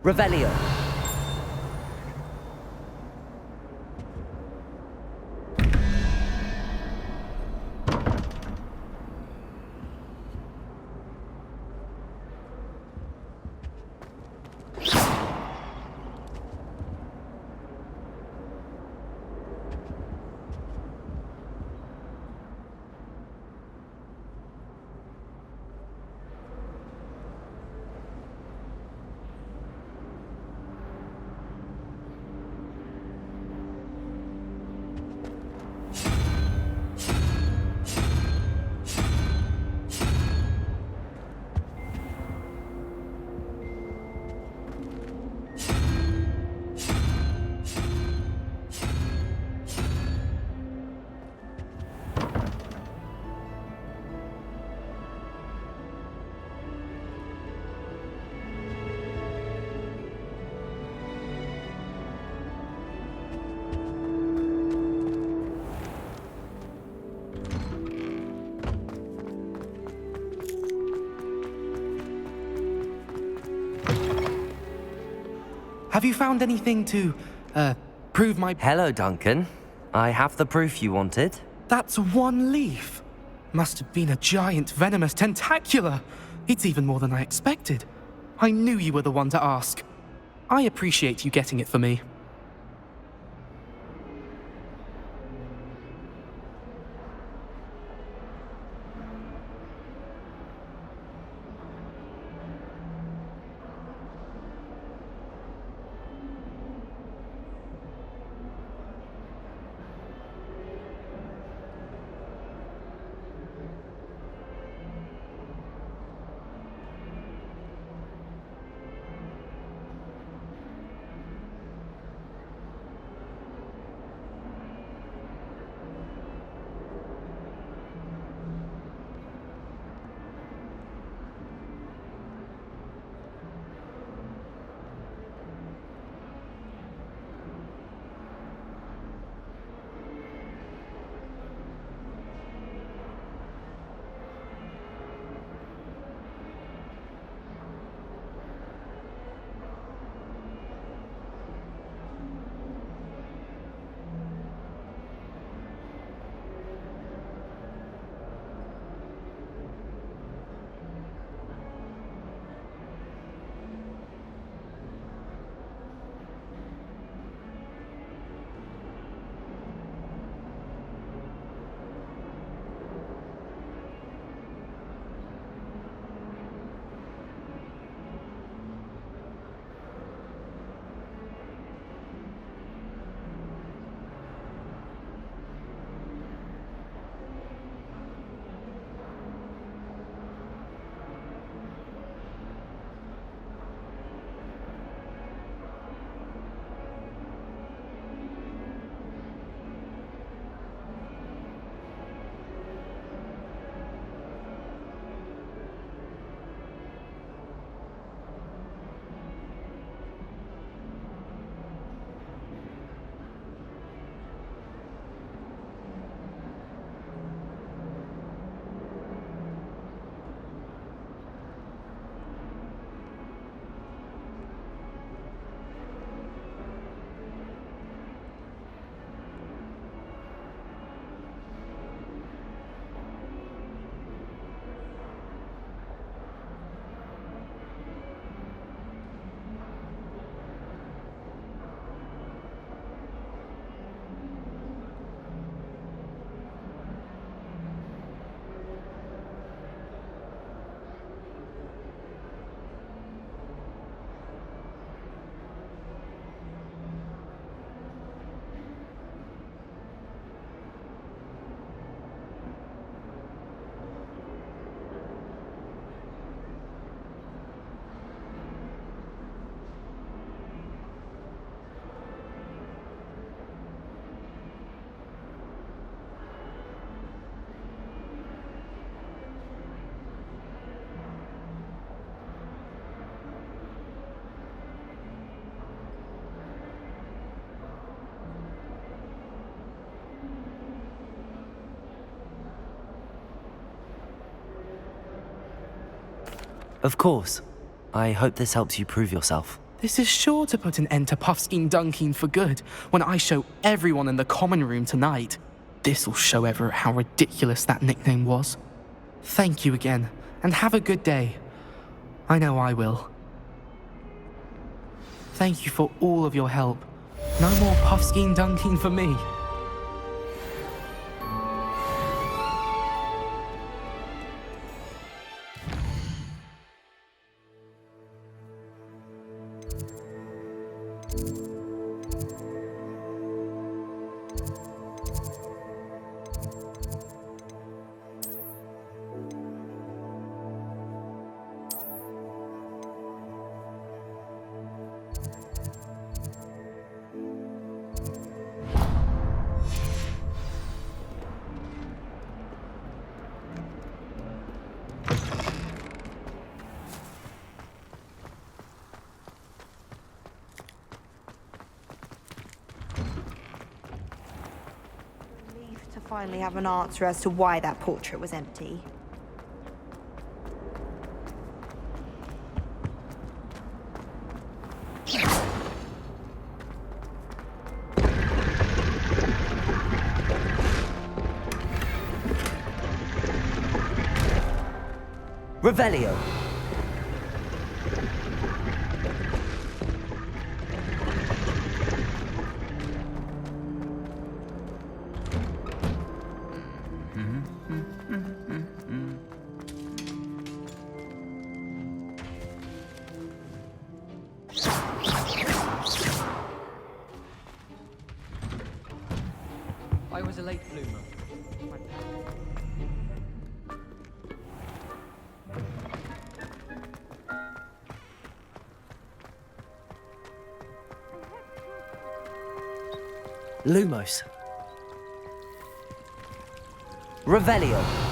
Revelio. Have you found anything to, prove my... Hello, Duncan. I have the proof you wanted. That's one leaf. Must have been a giant venomous tentacula. It's even more than I expected. I knew you were the one to ask. I appreciate you getting it for me. Of course. I hope this helps you prove yourself. This is sure to put an end to Puffskein Dunkin for good when I show everyone in the common room tonight. This'll show Everett how ridiculous that nickname was. Thank you again, and have a good day. I know I will. Thank you for all of your help. No more Puffskein Dunkin for me. Finally have an answer as to why that portrait was empty. Revelio. I was a late bloomer. Lumos. Revelio.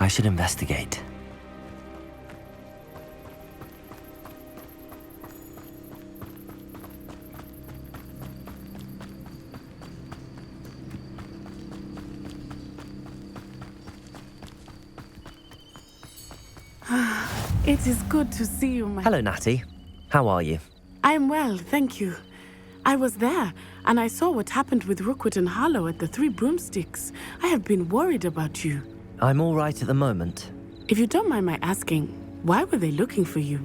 I should investigate. It is good to see you, my... Hello, Natty. How are you? I am well, thank you. I was there, and I saw what happened with Rookwood and Harlow at the Three Broomsticks. I have been worried about you. I'm all right at the moment. If you don't mind my asking, why were they looking for you?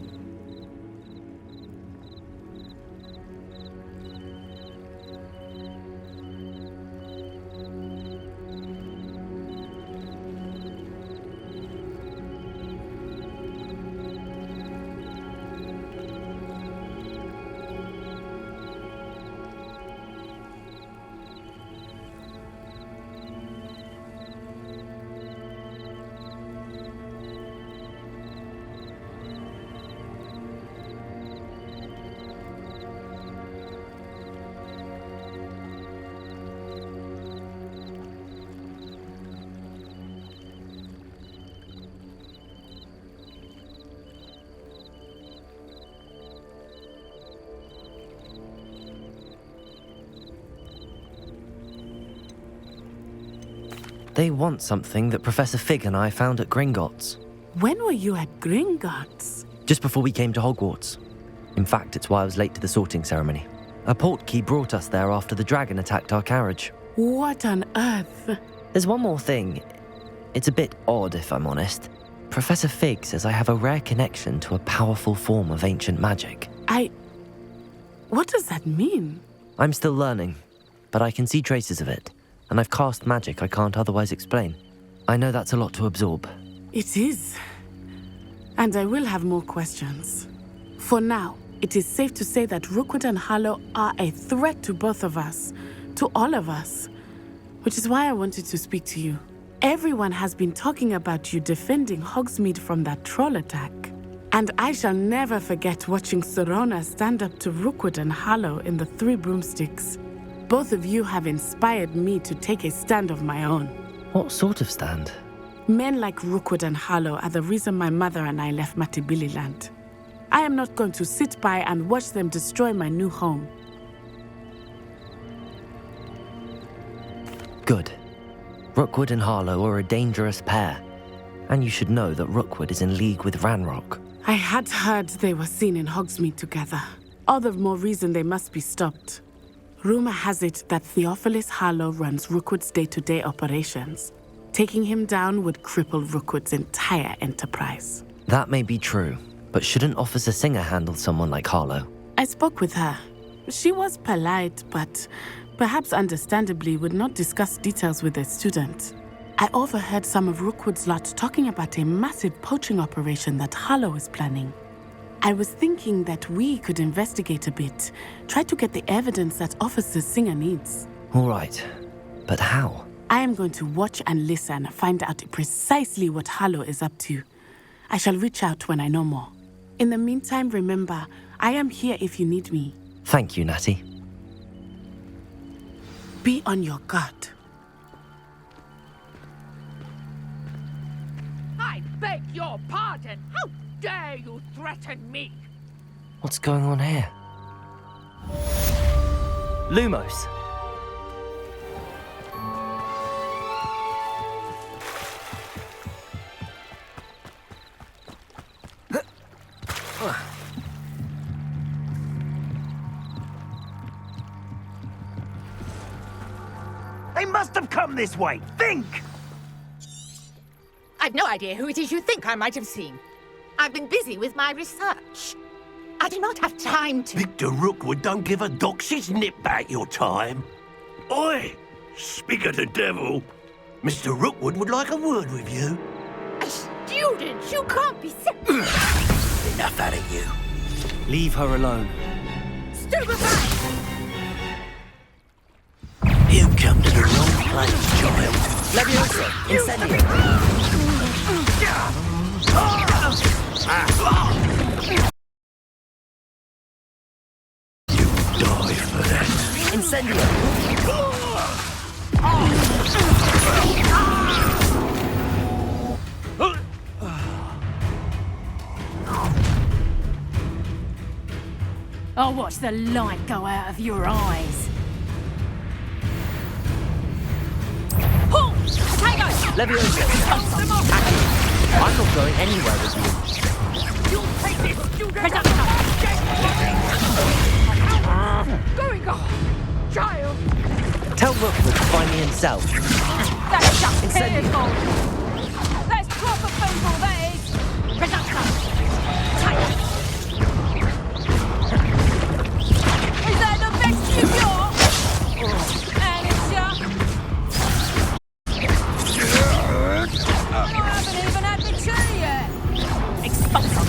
They want something that Professor Fig and I found at Gringotts. When were you at Gringotts? Just before we came to Hogwarts. In fact, it's why I was late to the sorting ceremony. A portkey brought us there after the dragon attacked our carriage. What on earth? There's one more thing. It's a bit odd, if I'm honest. Professor Fig says I have a rare connection to a powerful form of ancient magic. What does that mean? I'm still learning, but I can see traces of it, and I've cast magic I can't otherwise explain. I know that's a lot to absorb. It is. And I will have more questions. For now, it is safe to say that Rookwood and Harlow are a threat to both of us, to all of us, which is why I wanted to speak to you. Everyone has been talking about you defending Hogsmeade from that troll attack. And I shall never forget watching Serona stand up to Rookwood and Harlow in the Three Broomsticks. Both of you have inspired me to take a stand of my own. What sort of stand? Men like Rookwood and Harlow are the reason my mother and I left Matabeleland. I am not going to sit by and watch them destroy my new home. Good. Rookwood and Harlow are a dangerous pair, and you should know that Rookwood is in league with Ranrock. I had heard they were seen in Hogsmeade together. All the more reason they must be stopped. Rumor has it that Theophilus Harlow runs Rookwood's day-to-day operations. Taking him down would cripple Rookwood's entire enterprise. That may be true, but shouldn't Officer Singer handle someone like Harlow? I spoke with her. She was polite, but perhaps understandably would not discuss details with a student. I overheard some of Rookwood's lot talking about a massive poaching operation that Harlow is planning. I was thinking that we could investigate a bit, try to get the evidence that Officer Singer needs. All right, but how? I am going to watch and listen, find out precisely what Harlow is up to. I shall reach out when I know more. In the meantime, remember, I am here if you need me. Thank you, Natty. Be on your guard. I beg your pardon! How dare you threaten me? What's going on here? Lumos! They must have come this way. Think! I've no idea who it is you think I might have seen. I've been busy with my research. I do not have time to... Victor Rookwood don't give a doxy's nip back your time. Oi! Speak of the devil. Mr. Rookwood would like a word with you. A student? You can't be sick. Enough out of you. Leave her alone. Stupefy! You come to the wrong place, child. Leviosa! Incendio! You die for that. Incendio! I'll watch the light go out of your eyes. Pull! Potato! Leviosa! I'm not going anywhere with you. You'll take this, student! Going on, child! Tell Rookwood to find me himself. That's just pitiful! That's proper football, that is! Is that the best you've got? Alicia? I haven't even had the tea yet! Expulsor!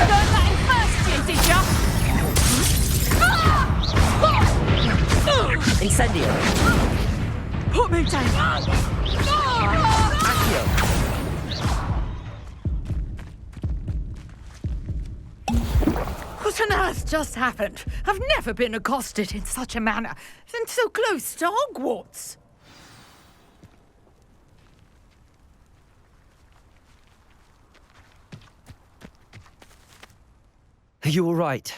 Learned that in first year, did ya? Incendio. Put me down! Accio. What on earth just happened? I've never been accosted in such a manner, and so close to Hogwarts. Are you all right?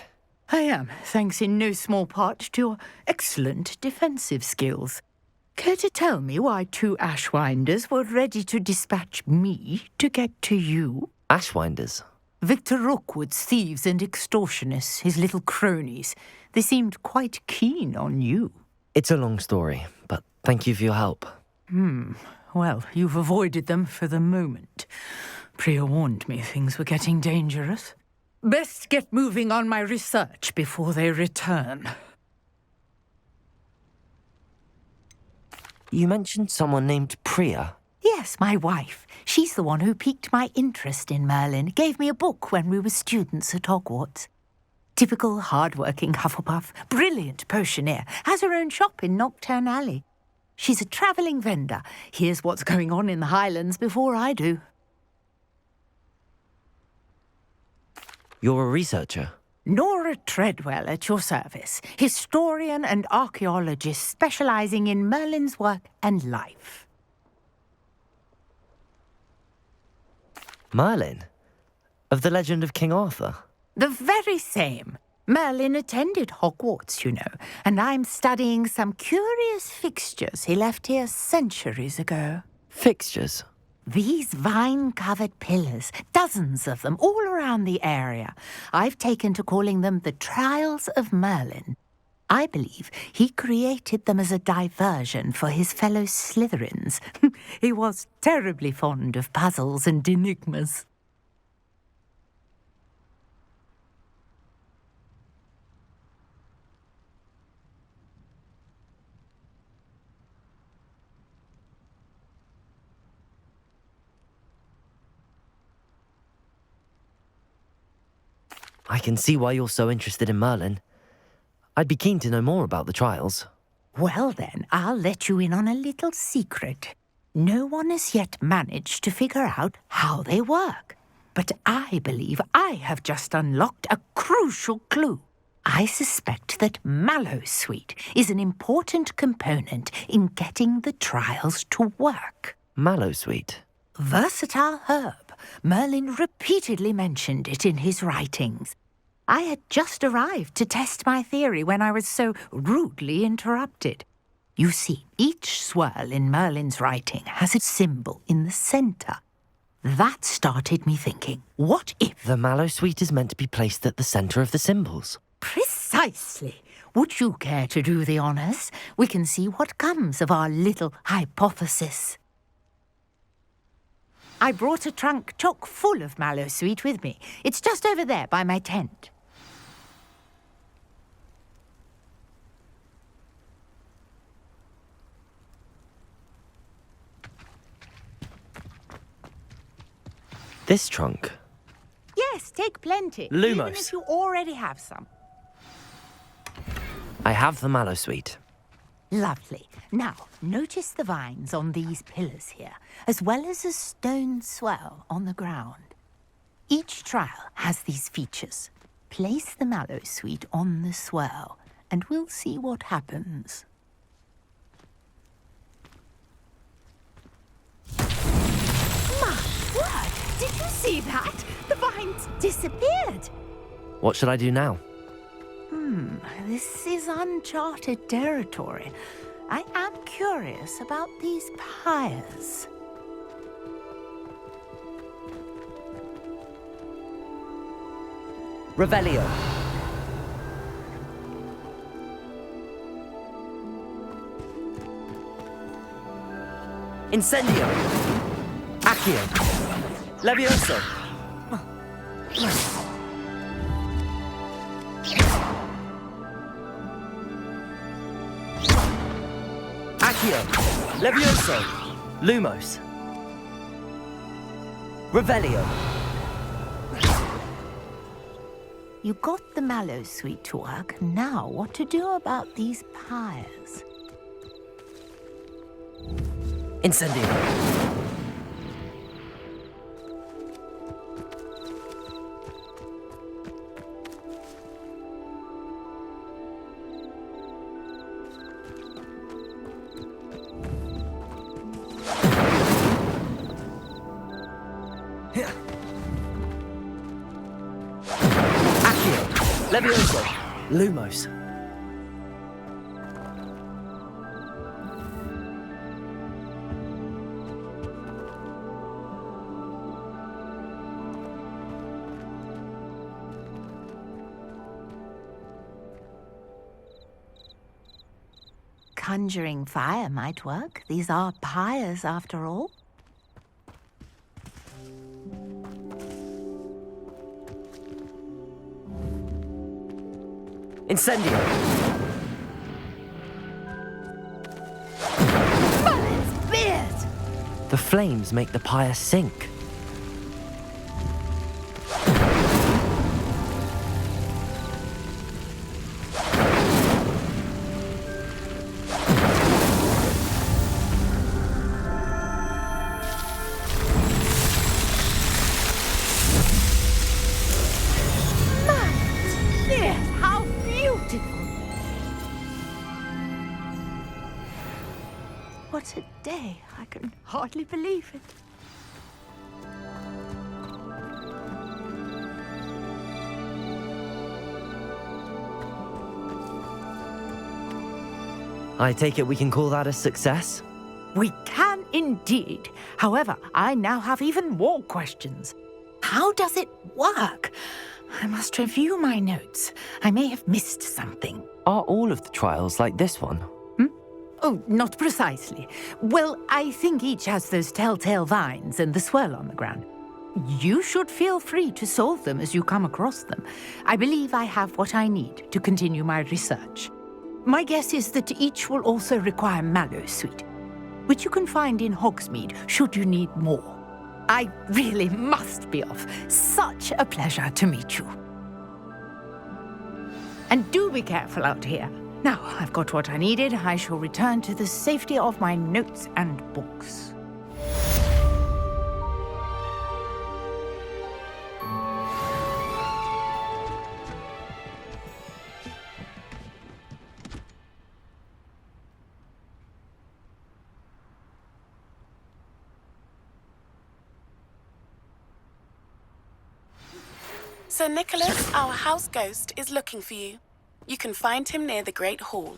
I am, thanks in no small part to your excellent defensive skills. Care to tell me why 2 Ashwinders were ready to dispatch me to get to you? Ashwinders? Victor Rookwood's thieves and extortionists, his little cronies. They seemed quite keen on you. It's a long story, but thank you for your help. Well, you've avoided them for the moment. Priya warned me things were getting dangerous. Best get moving on my research before they return. You mentioned someone named Priya. Yes, my wife. She's the one who piqued my interest in Merlin. Gave me a book when we were students at Hogwarts. Typical hard-working Hufflepuff, brilliant potioneer, has her own shop in Knockturn Alley. She's a travelling vendor. Hears what's going on in the Highlands before I do. You're a researcher? Nora Treadwell at your service, historian and archaeologist specialising in Merlin's work and life. Merlin? Of the legend of King Arthur? The very same. Merlin attended Hogwarts, you know, and I'm studying some curious fixtures he left here centuries ago. Fixtures? These vine-covered pillars, dozens of them, all around the area. I've taken to calling them the Trials of Merlin. I believe he created them as a diversion for his fellow Slytherins. He was terribly fond of puzzles and enigmas. I can see why you're so interested in Merlin. I'd be keen to know more about the trials. Well then, I'll let you in on a little secret. No one has yet managed to figure out how they work. But I believe I have just unlocked a crucial clue. I suspect that Mallowsweet is an important component in getting the trials to work. Mallowsweet? Versatile herb. Merlin repeatedly mentioned it in his writings. I had just arrived to test my theory when I was so rudely interrupted. You see, each swirl in Merlin's writing has a symbol in the centre. That started me thinking, what if... The Mallowsweet is meant to be placed at the centre of the symbols. Precisely. Would you care to do the honours? We can see what comes of our little hypothesis. I brought a trunk chock full of Mallowsweet with me. It's just over there by my tent. This trunk? Yes, take plenty. Lumos. Even if you already have some. I have the Mallowsweet. Lovely. Now, notice the vines on these pillars here, as well as a stone swell on the ground. Each trial has these features. Place the Mallowsweet on the swell, and we'll see what happens. My word! Did you see that? The vines disappeared. What should I do now? This is uncharted territory. I am curious about these pyres. Revelio. Incendio. Accio. Levioso. Accio. Levioso. Lumos. Revelio. You got the mallow suite to work. Now, what to do about these pyres? Incendio. Levioso. Lumos. Conjuring fire might work. These are pyres, after all. Incendio. The flames make the pyre sink. What a day. I can hardly believe it. I take it we can call that a success? We can indeed. However, I now have even more questions. How does it work? I must review my notes. I may have missed something. Are all of the trials like this one? Oh, not precisely. Well, I think each has those telltale vines and the swirl on the ground. You should feel free to solve them as you come across them. I believe I have what I need to continue my research. My guess is that each will also require mallow sweet, which you can find in Hogsmeade should you need more. I really must be off. Such a pleasure to meet you. And do be careful out here. Now, I've got what I needed. I shall return to the safety of my notes and books. Sir Nicholas, our house ghost, is looking for you. You can find him near the Great Hall.